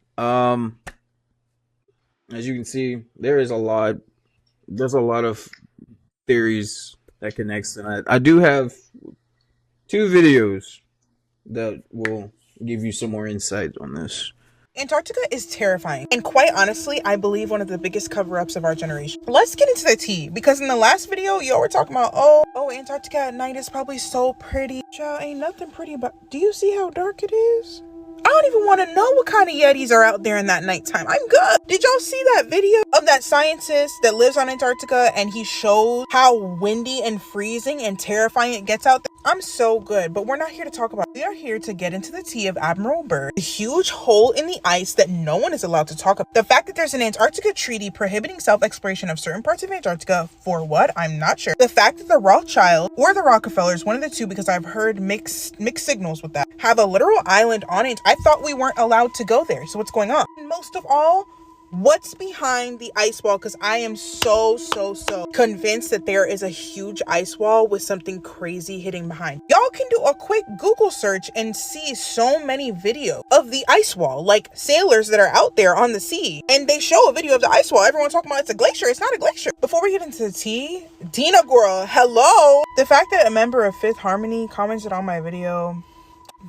As you can see, there's a lot of theories that connects tonight. I do have 2 videos that will give you some more insight on this. Antarctica is terrifying, and quite honestly, I believe one of the biggest cover-ups of our generation. Let's get into the tea, because in the last video, y'all were talking about, oh, Antarctica at night is probably so pretty. Child, ain't nothing pretty about. Do you see how dark it is? I don't even want to know what kind of yetis are out there in that nighttime. I'm good. Did y'all see that video of that scientist that lives on Antarctica and he shows how windy and freezing and terrifying it gets out there? I'm so good, but we're not here to talk about it. We are here to get into the tea of Admiral Byrd, the huge hole in the ice that no one is allowed to talk about. The fact that there's an Antarctica treaty prohibiting self-exploration of certain parts of Antarctica, for what? I'm not sure. The fact that the Rothschild or the Rockefellers, one of the two, because I've heard mixed signals with that, have a literal island on it. I thought we weren't allowed to go there. So what's going on? And most of all, what's behind the ice wall? Because I am so convinced that there is a huge ice wall with something crazy hitting behind. Y'all can do a quick Google search and see so many videos of the ice wall, like sailors that are out there on the sea, and they show a video of the ice wall. Everyone's talking about it's a glacier. It's not a glacier. Before we get into the tea, Dina girl, hello. The fact that a member of Fifth Harmony commented on my video,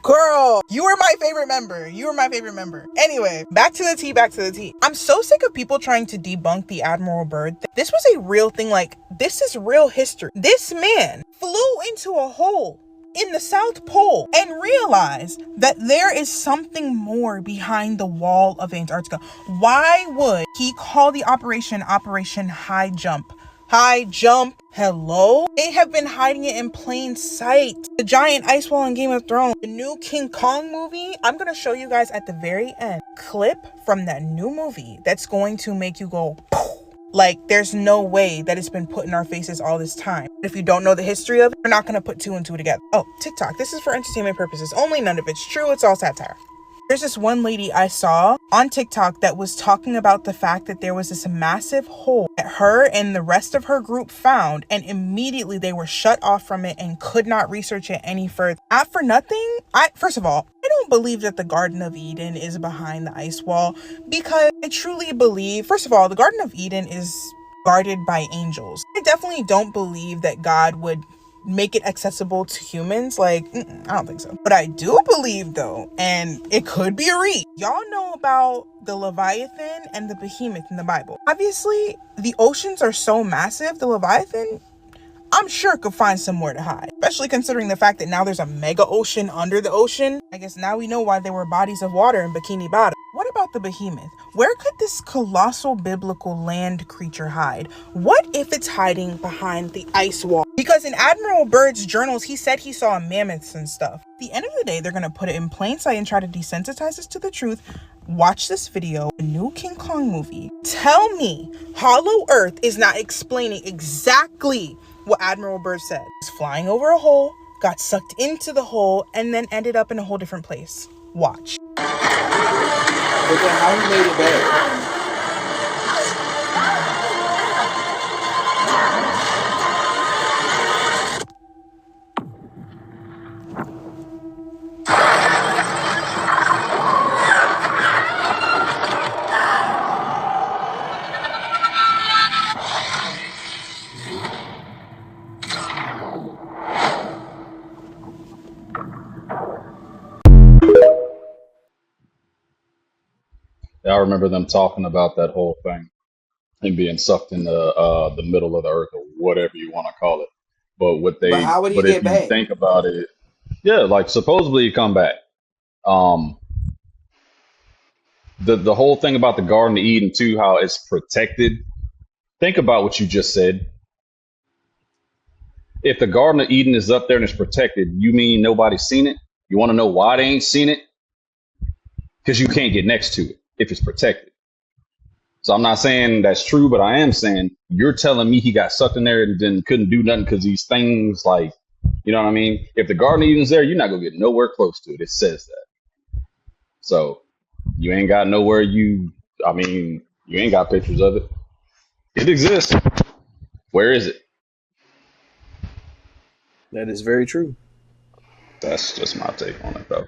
girl, you were my favorite member. Anyway, back to the tea. I'm so sick of people trying to debunk the Admiral Byrd thing. This was a real thing. Like, this is real history. This man flew into a hole in the South Pole and realized that there is something more behind the wall of Antarctica. Why would he call the Operation High Jump? High jump. Hello? They have been hiding it in plain sight. The giant ice wall in Game of Thrones. The new King Kong movie. I'm going to show you guys at the very end clip from that new movie that's going to make you go poof. Like, there's no way that it's been put in our faces all this time. If you don't know the history of it, you're not going to put 2 and 2 together. Oh, TikTok. This is for entertainment purposes only. None of it's true. It's all satire. There's this one lady I saw on TikTok that was talking about the fact that there was this massive hole that her and the rest of her group found, and immediately they were shut off from it and could not research it any further. Not for nothing, first of all, I don't believe that the Garden of Eden is behind the ice wall, because I truly believe, first of all, the Garden of Eden is guarded by angels. I definitely don't believe that God would make it accessible to humans. Like, I don't think so. But I do believe, though, and it could be a read. Y'all know about the Leviathan and the Behemoth in the Bible. Obviously, the oceans are so massive, the Leviathan, I'm sure, could find somewhere to hide. Especially considering the fact that now there's a mega ocean under the ocean. I guess now we know why there were bodies of water in Bikini Bottom. What about the Behemoth? Where could this colossal biblical land creature hide? What if it's hiding behind the ice wall? Because in Admiral Byrd's journals, he said he saw mammoths and stuff. At the end of the day, they're going to put it in plain sight and try to desensitize us to the truth. Watch this video, the new King Kong movie. Tell me Hollow Earth is not explaining exactly what Admiral Byrd said. He's flying over a hole, got sucked into the hole, and then ended up in a whole different place. Watch. But then how he made it back? Yeah, I remember them talking about that whole thing and being sucked in the middle of the earth or whatever you want to call it. But how would he But if get you back? think about it, yeah, like supposedly you come back. Um, the whole thing about the Garden of Eden too, how it's protected. Think about what you just said. If the Garden of Eden is up there and it's protected, you mean nobody's seen it? You want to know why they ain't seen it? Because you can't get next to it if it's protected. So I'm not saying that's true, but I am saying you're telling me he got sucked in there and then couldn't do nothing because these things, like, you know what I mean? If the Garden of Eden's there, you're not gonna get nowhere close to it. It says that. So you ain't got nowhere. You ain't got pictures of it. It exists. Where is it? That is very true. That's just my take on it, though.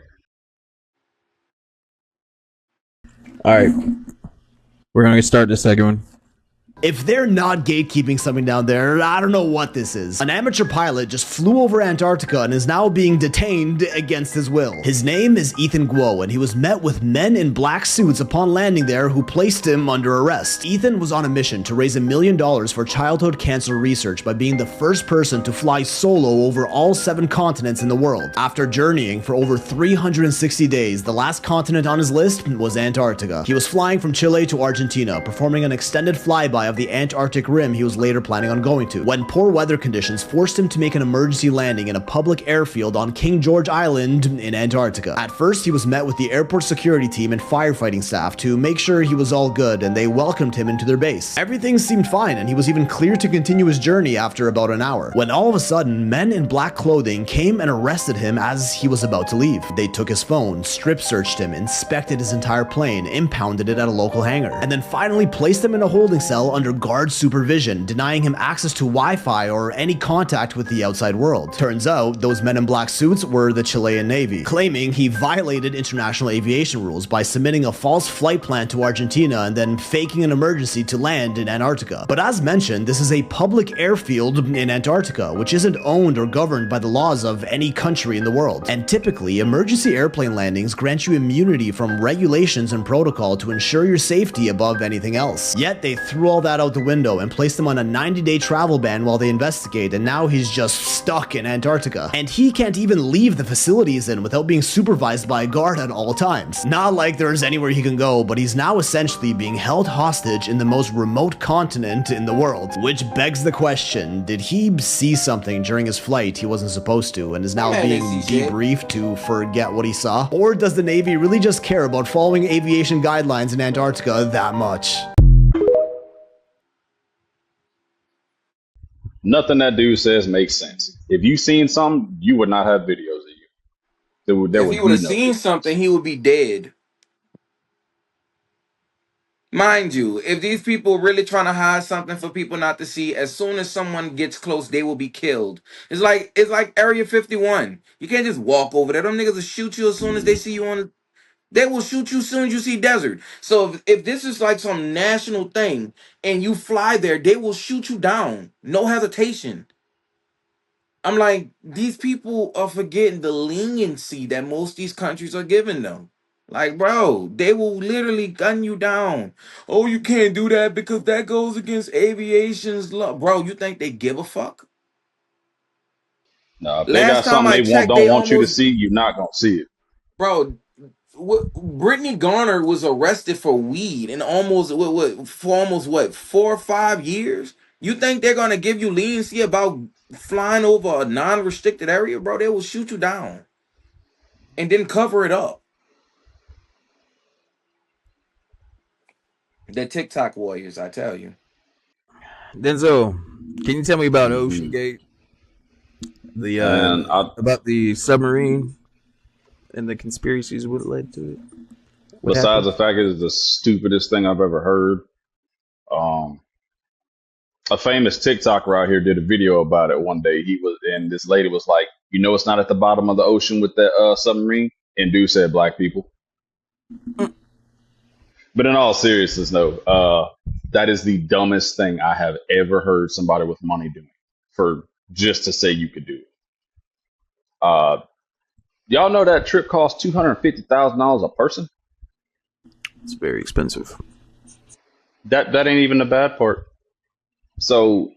All right. We're gonna start the second one. If they're not gatekeeping something down there, I don't know what this is. An amateur pilot just flew over Antarctica and is now being detained against his will. His name is Ethan Guo, and he was met with men in black suits upon landing there who placed him under arrest. Ethan was on a mission to raise $1 million for childhood cancer research by being the first person to fly solo over all 7 continents in the world. After journeying for over 360 days, the last continent on his list was Antarctica. He was flying from Chile to Argentina, performing an extended flyby of the Antarctic rim he was later planning on going to, when poor weather conditions forced him to make an emergency landing in a public airfield on King George Island in Antarctica. At first, he was met with the airport security team and firefighting staff to make sure he was all good, and they welcomed him into their base. Everything seemed fine, and he was even clear to continue his journey after about an hour, when all of a sudden, men in black clothing came and arrested him as he was about to leave. They took his phone, strip searched him, inspected his entire plane, impounded it at a local hangar, and then finally placed him in a holding cell under guard supervision, denying him access to Wi-Fi or any contact with the outside world. Turns out, those men in black suits were the Chilean Navy, claiming he violated international aviation rules by submitting a false flight plan to Argentina and then faking an emergency to land in Antarctica. But as mentioned, this is a public airfield in Antarctica, which isn't owned or governed by the laws of any country in the world. And typically, emergency airplane landings grant you immunity from regulations and protocol to ensure your safety above anything else. Yet they threw all that out the window and placed him on a 90-day travel ban while they investigate, and now he's just stuck in Antarctica. And he can't even leave the facility he's in without being supervised by a guard at all times. Not like there's anywhere he can go, but he's now essentially being held hostage in the most remote continent in the world. Which begs the question, did he see something during his flight he wasn't supposed to and is now being debriefed to forget what he saw? Or does the Navy really just care about following aviation guidelines in Antarctica that much? Nothing that dude says makes sense. If you seen something, you would not have videos of you. There If he would would be have no seen videos. something, he would be dead. Mind you, if these people really trying to hide something for people not to see, as soon as someone gets close, they will be killed. It's like Area 51. You can't just walk over there. Them niggas will shoot you as soon as they see you on. They will shoot you as soon as you see desert. So if this is like some national thing and you fly there, they will shoot you down. No hesitation. I'm like, these people are forgetting the leniency that most of these countries are giving them. Like, bro, they will literally gun you down. Oh, you can't do that because that goes against aviation's law. Bro, you think they give a fuck? Now, if they Last got time something I they checked, don't they want you to almost, see, you're not gonna see it. bro, Brittany Garner was arrested for weed and almost for almost what 4 or 5 years. You think they're gonna give you leniency about flying over a non-restricted area, bro? They will shoot you down and then cover it up. The TikTok warriors, I tell you. Denzel, can you tell me about Mhm. Ocean Gate? The And about the submarine and the conspiracies what led to it. What besides happened? the fact it is the stupidest thing I've ever heard, um, a famous TikToker out here did a video about it one day. And this lady was like, "You know, it's not at the bottom of the ocean with that submarine." And dude said, "Black people." But in all seriousness, no, that is the dumbest thing I have ever heard somebody with money doing for just to say you could do it. Uh, y'all know that trip costs $250,000 a person. It's very expensive. That ain't even the bad part. So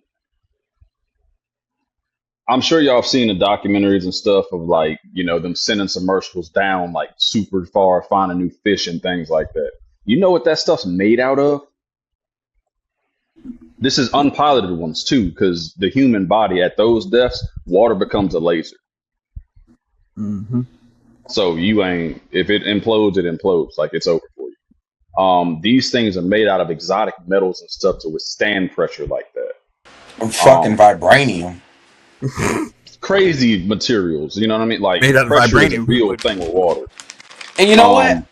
I'm sure y'all have seen the documentaries and stuff of like, them sending submersibles down like super far, finding new fish and things like that. You know what that stuff's made out of? This is unpiloted ones too, because the human body at those depths, water becomes a laser. Mm-hmm. So if it implodes, it implodes. Like it's over for you. These things are made out of exotic metals and stuff to withstand pressure like that. Fucking vibranium. Crazy materials, you know what I mean? Like Made out of pressure is a vibranium. real thing with water. And you know what? Um,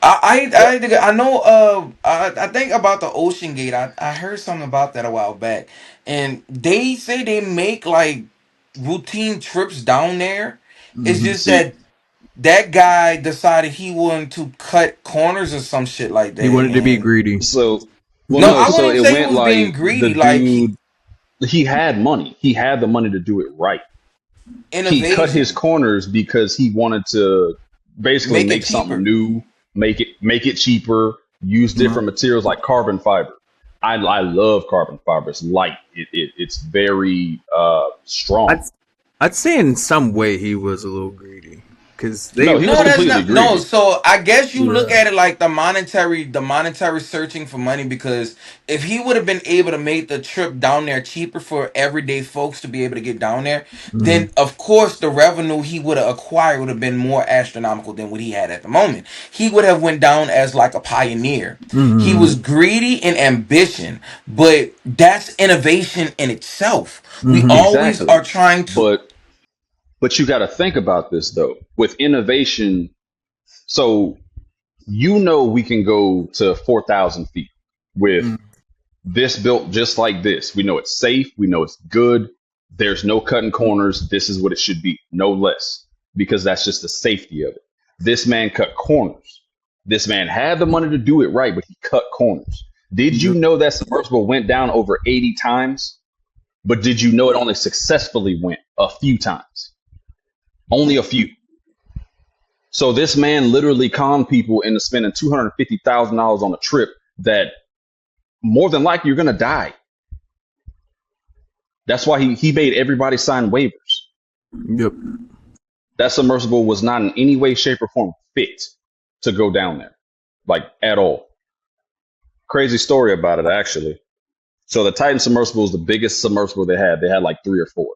I know I think about the Ocean Gate. I heard something about that a while back. And they say they make like routine trips down there. It's Mm-hmm. just see, that that guy decided he wanted to cut corners or some shit like He that. wanted to be And greedy. So, well, no, no. I So wouldn't it say he went was being like the greedy. Like dude. He had money. He had the money to do it right. He cut his innovation, corners because he wanted to basically make it make something cheaper. new, make it cheaper, use different materials like carbon fiber. I love carbon fiber. It's light. It's very I'd strong. I'd say in some way he was a little greedy because No, he was No, that's completely not. No, greedy. so I guess you look yeah. at it like the monetary searching for money. Because if he would have been able to make the trip down there cheaper for everyday folks to be able to get down there, Mm-hmm. then of course the revenue he would have acquired would have been more astronomical than what he had at the moment. He would have went down as like a pioneer. He was Mm-hmm. greedy in ambition, but that's innovation in itself. We Mm-hmm. always Exactly. are trying to. But you got to think about this though. With innovation, so we can go to 4,000 feet with this built just like this. We know it's safe. We know it's good. There's no cutting corners. This is what it should be, no less, because that's just the safety of it. This man cut corners. This man had the money to do it right, but he cut corners. Did you Yep. know that submersible went down over 80 times? But did you know it only successfully went a few times? Only a few. So this man literally conned people into spending $250,000 on a trip that more than likely you're gonna die. That's why he made everybody sign waivers. Yep. That submersible was not in any way, shape, or form fit to go down there, like at all. Crazy story about it, actually. So the Titan submersible was the biggest submersible they had. They had like three or four.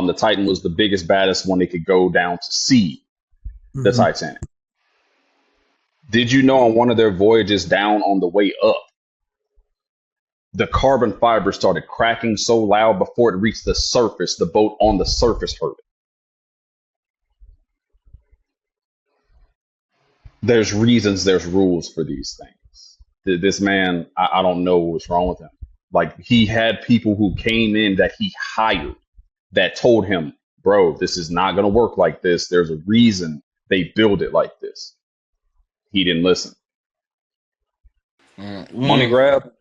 The Titan was the biggest, baddest one they could go down to see the Mm-hmm. Titanic. Did you know on one of their voyages down on the way up, the carbon fiber started cracking so loud before it reached the surface, the boat on the surface heard it. There's reasons, there's rules for these things. This man, I don't know what's wrong with him. Like, he had people who came in that he hired that told him, bro, this is not going to work like this. There's a reason they build it like this. He didn't listen. Money Mm. grab.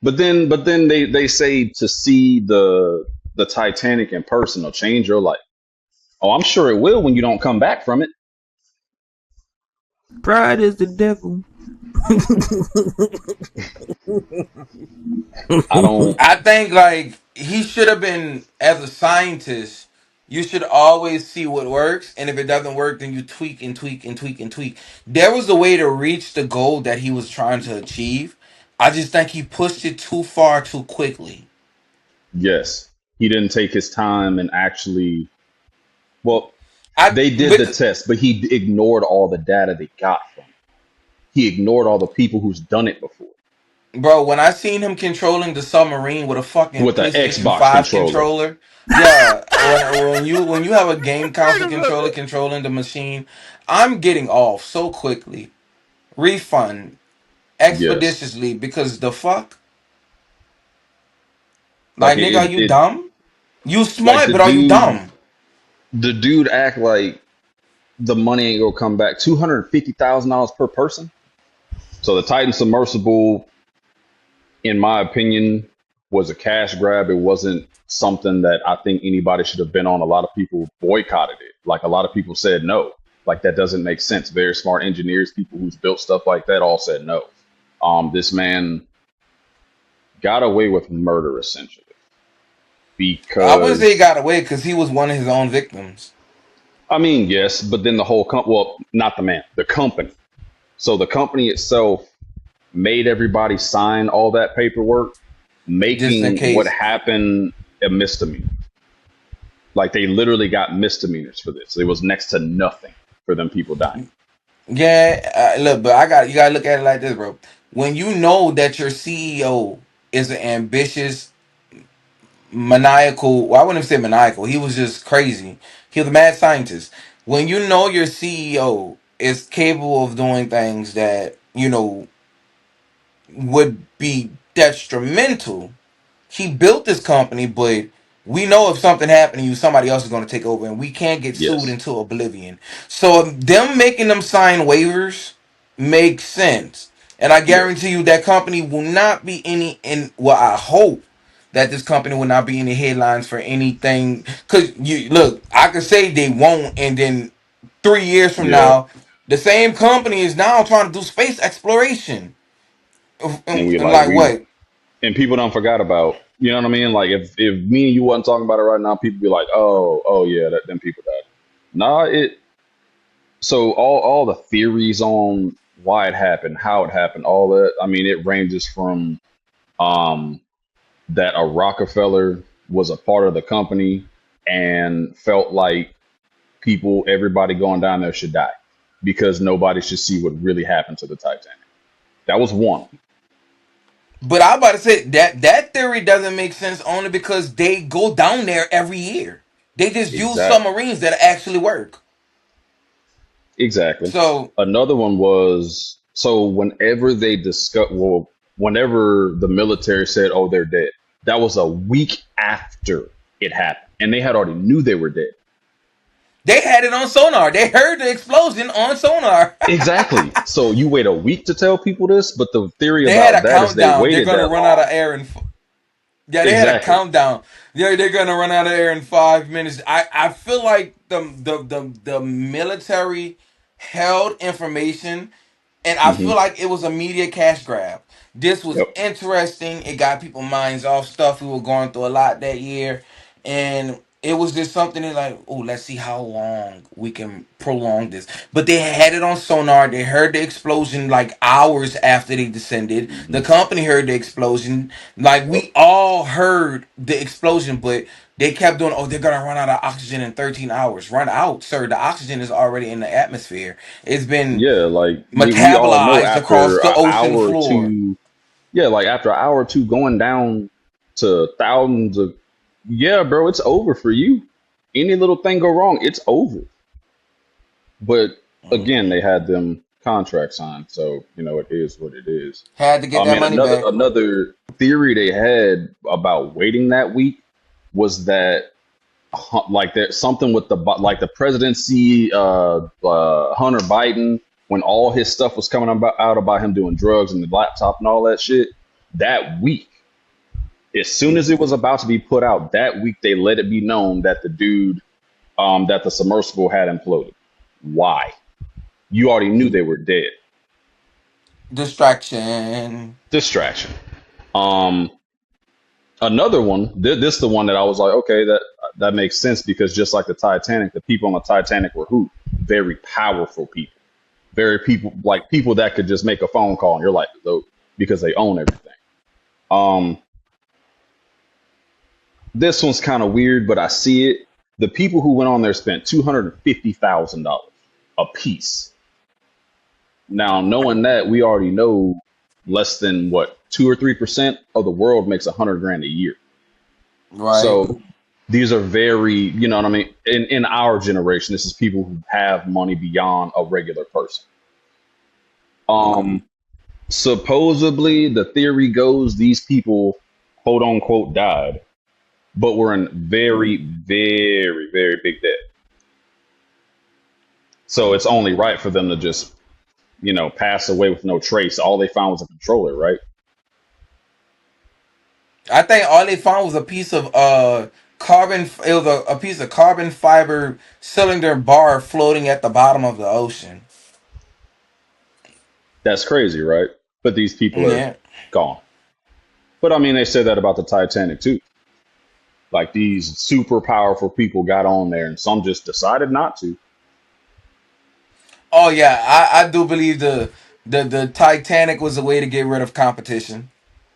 But then they say to see the Titanic in person will change your life. Oh, I'm sure it will when you don't come back from it. Pride is the devil. I don't. I think like he should have been, as a scientist, you should always see what works, and if it doesn't work, then you tweak and tweak and tweak and tweak. There was a way to reach the goal that he was trying to achieve. I just think he pushed it too far too quickly. Yes, he didn't take his time and actually. Well, I they did the but test, but he ignored all the data they got from it. He ignored all the people who's done it before bro, when I seen him controlling the submarine with a fucking with the PlayStation Xbox 5 controller. controller, yeah, when you have a game console controller controlling the machine, I'm getting off so quickly. Refund Yes, expeditiously, because the fuck, like like nigga, are you it dumb? You like smart, but are you dumb? the dude act like the money ain't gonna come back. $250,000 per person. So the Titan submersible, in my opinion, was a cash grab. It wasn't something that I think anybody should have been on. A lot of people boycotted it. Like, a lot of people said no. Like, that doesn't make sense. Very smart engineers, people who's built stuff like that, all said no. This man got away with murder essentially I wouldn't say he because got away because he was one of his own victims. I mean, yes, but then the whole well, not the man, the company. So the company itself made everybody sign all that paperwork, Just in making what case. happened a misdemeanor. Like, they literally got misdemeanors for this. It was next to nothing for them people dying. Yeah, look, but you gotta look at it like this, bro. When you know that your CEO is an ambitious, maniacal, well, I wouldn't say maniacal, he was just crazy. He was a mad scientist. When you know your CEO is capable of doing things that, would be detrimental, he built this company, but We know if something happened to you, somebody else is going to take over, and we can't get sued Yes. into oblivion. So them making them sign waivers makes sense, and I Yes. guarantee you that company will not be any in. Well, I hope that this company will not be in the headlines for anything. Cause you look, I could say they won't, and then 3 years from Yeah. now, the same company is now trying to do space exploration. And we And like like we what? and people don't forgot about, you know what I mean? Like if me and you wasn't talking about it right now, people be like, oh yeah, that them people died. Nah, it so all the theories on why it happened, how it happened, all that. I mean, it ranges from um that a Rockefeller was a part of the company and felt like everybody going down there should die because nobody should see what really happened to the Titanic. That was one. But I'm about to say that theory doesn't make sense only because they go down there every year. They just use Exactly. submarines that actually work. Exactly. So Another one was so whenever they discuss, well, whenever the military said, "Oh, they're dead," that was a week after it happened, and they had already knew they were dead. they had it on sonar. They heard the explosion on sonar. Exactly. So you wait a week to tell people this, but the theory They had about a that is they countdown. They're waited gonna that run out of long. air yeah, they had a Exactly. countdown. They're gonna run out of air in 5 minutes. I feel like the military held information, and I Hmm. feel like it was a media cash grab. This was Yep. interesting. It got people minds off stuff. We were going through a lot that year, and it was just something that like, oh, let's see how long we can prolong this. But they had it on sonar. They heard the explosion like hours after they descended. Hmm. The company heard the explosion. Like Yep. we all heard the explosion, but they kept doing. Oh, they're gonna run out of oxygen in 13 hours. Run out, sir. The oxygen is already in the atmosphere. It's been Yeah, like we all know metabolized across after the an ocean hour or floor. two, yeah, like after an hour or two going down to thousands of, yeah, bro, it's over for you. Any little thing go wrong, it's over. But again, they had them contract signed, so it is what it is. Had to get I that mean, money another back. another theory they had about waiting that week was that like there's something with like the presidency, Hunter Biden, when all his stuff was coming out about him doing drugs and the laptop and all that shit. That week, as soon as it was about to be put out, that week they let it be known that the dude, that the submersible had imploded. Why? You already knew they were dead. Distraction. Distraction. Um, Another one. This is the one that I was like, okay, that makes sense because just like the Titanic, the people on the Titanic were who? Very powerful people. Very people like people that could just make a phone call and you're like, "Look," because they own everything. Um, this one's kind of weird, but I see it. The people who went on there spent $250,000 a piece. Now, knowing that, we already know less than what 2 or 3% of the world makes 100 grand a year. Right. So these are very, you know what I mean. In our generation, this is people who have money beyond a regular person. Um, Supposedly, the theory goes these people, quote unquote, died, but were in very, very, very big debt. So it's only right for them to just, pass away with no trace. All they found was a controller, right? I think all they found was a piece of carbon. It was a piece of carbon fiber cylinder bar floating at the bottom of the ocean. That's crazy, right? But these people are Yeah. gone. But I mean, they said that about the Titanic too. Like these super powerful people got on there, and some just decided not to. Oh yeah, I do believe the Titanic was a way to get rid of competition.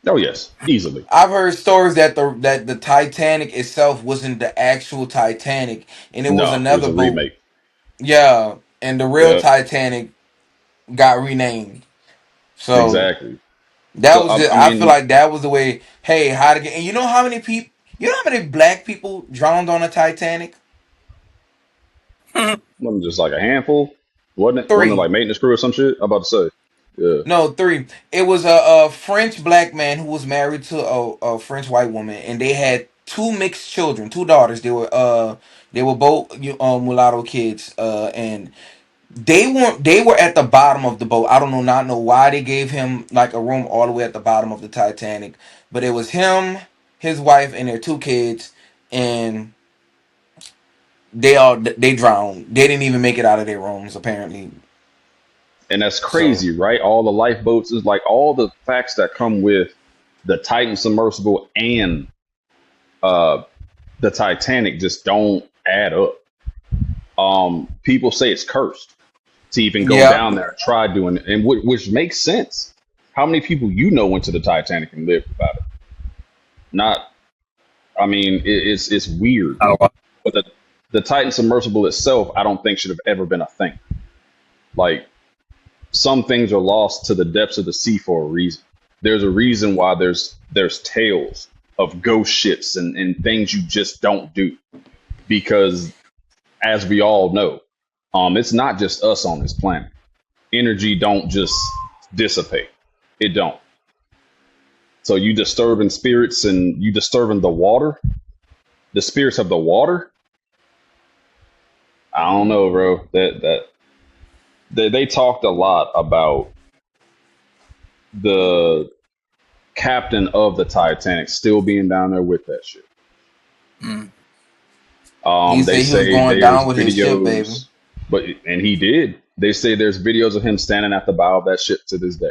Oh yes, easily. I've heard stories that the Titanic itself wasn't the actual Titanic, and it was No, it was another a boat. remake. Yeah, and the real Yeah, Titanic got renamed. So exactly. that So was just, I I feel mean, like that was the way. Hey, how to get? And you know how many people? You know how many black people drowned on the Titanic? wasn't just like a handful, wasn't it? Wasn't it Three. like maintenance crew or some shit? I'm about to say. Yeah, No, three. It was a French black man who was married to a French white woman, and they had two mixed children, two daughters. They were both mulatto kids, and they were at the bottom of the boat. I don't know, not know why they gave him like a room all the way at the bottom of the Titanic, but it was him, his wife, and their two kids, and they drowned. They didn't even make it out of their rooms apparently. And that's So crazy, right? All the lifeboats is like all the facts that come with the Titan submersible and uh, the Titanic just don't add up. People say it's cursed to even go yeah, down there and try doing it, and which makes sense. How many people went to the Titanic and lived without it? Not, I mean, it's weird. But the Titan submersible itself, I don't think should have ever been a thing. Like some things are lost to the depths of the sea for a reason. There's a reason why there's tales of ghost ships and things you just don't do because, as we all know, it's not just us on this planet. Energy don't just dissipate. It don't. So you disturbing spirits and you disturbing the water, the spirits of the water. I don't know, bro. They talked a lot about the captain of the Titanic still being down there with that shit. he They said he was say going down there's with his ship, baby. videos, and he did. They say there's videos of him standing at the bow of that ship to this day.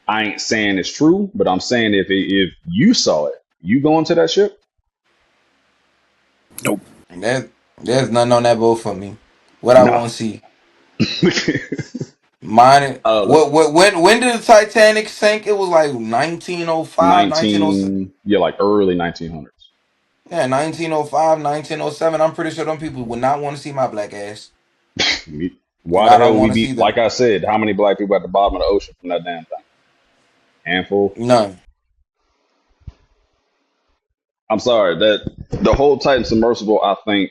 I ain't saying it's true, but I'm saying if you saw it, you go into that ship. Nope. And there's nothing on that boat for me. What I No. want to see. Mine. uh, When did the Titanic sink? It was like 1905, 1907. 19, yeah, like early 1900s. Yeah, 1905, 1907. I'm pretty sure them people would not want to see my black ass. And Why the I don't hell we want to see be like them. I said? How many black people at the bottom of the ocean from that damn thing? Handful. None. I'm sorry that the whole Titan submersible. I think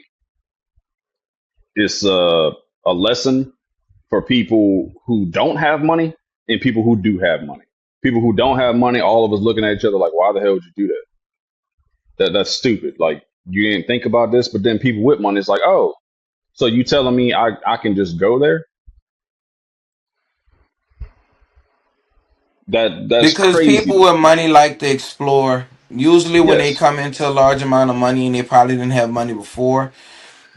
is a lesson for people who don't have money and people who do have money. People who don't have money, all of us looking at each other like, why the hell would you do that? That's stupid. Like you didn't think about this, but then people with money is like, oh, so you telling me I can just go there? That's Because crazy people to with me. money like to explore. Usually when they Yes, come into a large amount of money and they probably didn't have money before,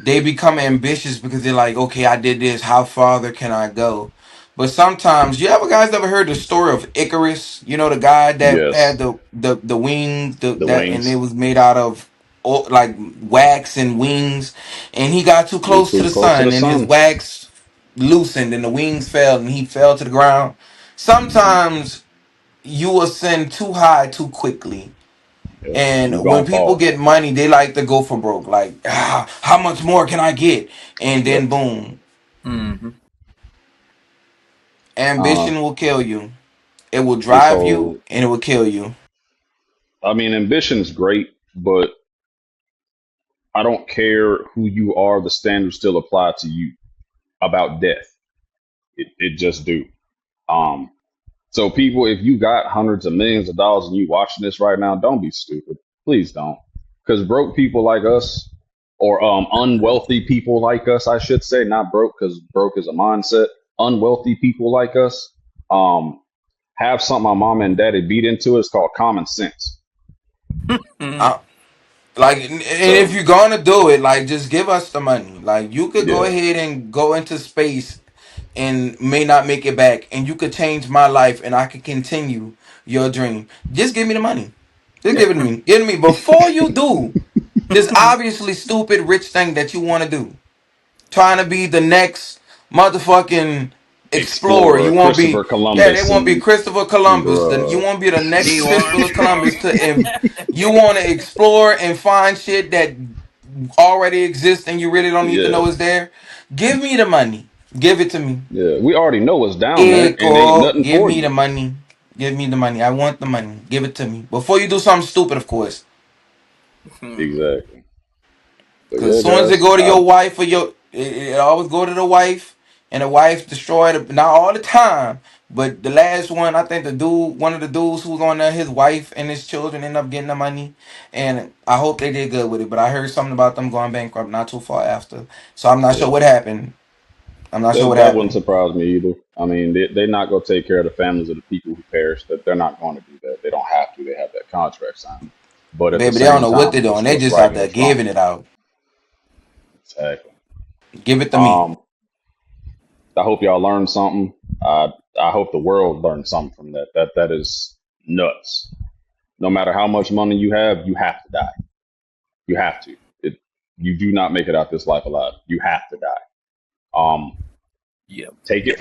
they become ambitious because they're like, okay, I did this. How farther can I go? But sometimes, guys ever heard the story of Icarus? You know, the guy that had yes, the wings, the that and it wings. was made out of like wax and wings, and he got too You're close to too the close to the sun, and his sun. wax loosened, and the wings fell, and he fell to the ground. Hmm. Sometimes you ascend too high too quickly. Yeah, you And when gonna people fall. get money, they like to go for broke. Like, how much more can I get? And then Yep. boom, Mm-hmm. Uh, ambition will kill you. It will this drive you, whole, and it will kill you. I mean, ambition's great, but I don't care who you are. The standards still apply to you about death. It just do. Um, so people, if you got hundreds of millions of dollars and you watching this right now, don't be stupid. Please don't. Because broke people like us, or unwealthy people like us, I should say, not broke, because broke is a mindset. Unwealthy people like us, um, have something my mama and daddy beat into. It's called common sense. I, like, and if So you're gonna do it, like, just give us the money. Like, you could go yeah, ahead and go into space and may not make it back, and you could change my life, and I could continue your dream. Just give me the money. Just yeah, give it to me. Give it to me before you do this obviously stupid rich thing that you want to do. Trying to be the next motherfucking explorer. explorer, You won't be, Christopher yeah, they Columbus, want to be and Christopher Columbus. Then you uh, want to be the next Neil Christopher Armstrong. Columbus you want to explore and find shit that already exists and you really don't need to yeah, know is there. Give me the money. Give it to me. yeah. We already know what's down there, and ain't Echo, nothing give for me the you. money. Give me the money. I want the money. Give it to me. Before you do something stupid, of course. Exactly. But Because yeah, as soon as it guys, go to your wife or it always go to the wife, and the wife destroy it. Not all the time, But the last one, I think one of the dudes who was on there, his wife and his children end up getting the money, and I hope they did good with it. But I heard something about them going bankrupt not too far after, so I'm not sure Yeah, what happened. I'm not sure what that wouldn't happened. surprise me either. I mean, they're not going to take care of the families of the people who perished. That they're not going to do that. They don't have to. They have that contract signed. But at the Baby, they don't same know what time, they're doing. They what's just right out and there what's wrong. giving it out. Exactly. Give it to me. Um, I hope y'all learned something. I hope the world learned something from that. That is nuts. No matter how much money you have to die. You have to. You do not make it out this life alive. You have to die. Um, Yep. take it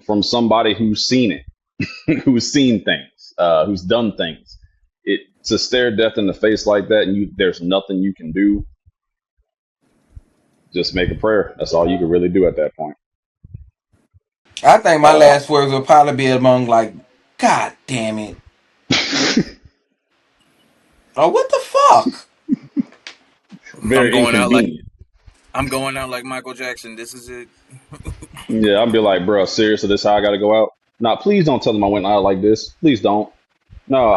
from somebody who's seen it, who's seen things, who's done things. It to stare death in the face like that, and there's nothing you can do. Just make a prayer. That's all you can really do at that point. I think my Uh, last words will probably be among like, God damn it. Oh, what the fuck? I'm very going out like inconvenient. Michael Jackson. This is it. Yeah, I'll be like, bro, seriously, this how I got to go out? Nah, please don't tell them I went out like this. Please don't. No,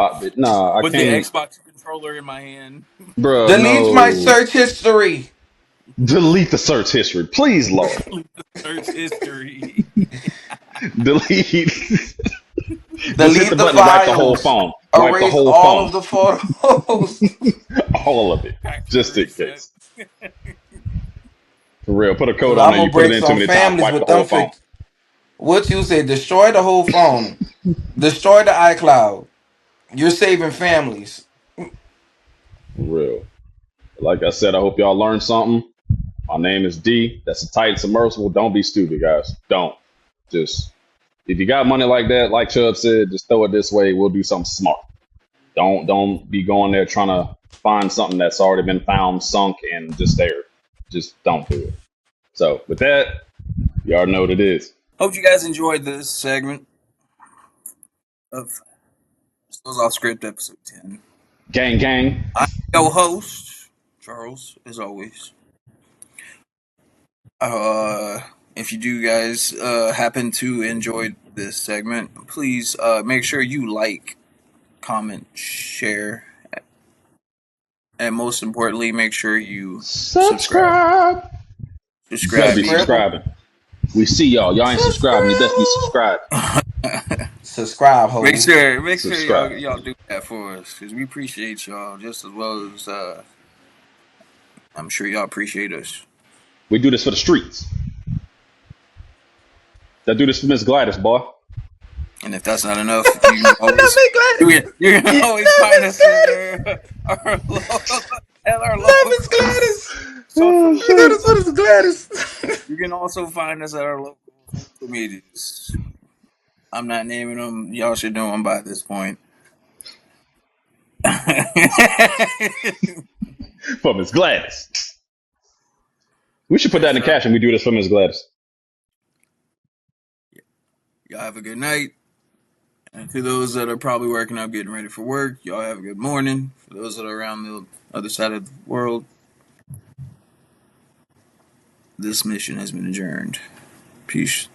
I With the can't, Xbox controller in my hand. bro. Delete my No, search history. delete the search history, please, Lord. Search history. Delete. Just hit the Delete the button. Wipe the whole files. phone. Wipe the Erase whole all phone. of the photos. All of it, just Factory in reset. case. For real, put a Cause code on I'm there. gonna You put it break in too some many times. families Wipe the with whole them. phone. What you say? Destroy the whole phone. Destroy the iCloud. You're saving families. For real. Like I said, I hope y'all learned something. My name is D. That's a tight submersible. Don't be stupid, guys. Don't. Just if you got money like that, like Chubb said, just throw it this way. We'll do something smart. Don't be going there trying to find something that's already been found, sunk, and just there. Just don't do it. So with that, you already know what it is. Hope you guys enjoyed this segment of Skills Off Script episode 10. Gang, gang. I'm your host, Charles, as always. Uh, if you do guys happen to enjoy this segment, please make sure you like, comment, share, and most importantly, make sure you subscribe. Subscribe. You better be Subscribing. Scribble. subscribing. We see y'all. Y'all ain't subscribing. You best be Subscribe. subscribed. Subscribe, make hoes. sure Subscribe. y'all do that for us because we appreciate y'all just as well as I'm sure y'all appreciate us. We do this for the streets. That do this for Miss Gladys, boy. And if that's not enough, you can Not always me, Gladys. you can always Not find Miss us Gladys. at our Not Miss local Gladys. Oh social. You know shit. this one is Gladys. You can also find us at our local social medias. I'm not naming them. Y'all should know them by this point. For Miss Gladys. We should put that in the So, caption. We do this for Miss Gladys. y'all have a good night. And to those that are probably working up, getting ready for work, y'all have a good morning. For those that are around the other side of the world, this mission has been adjourned. Peace.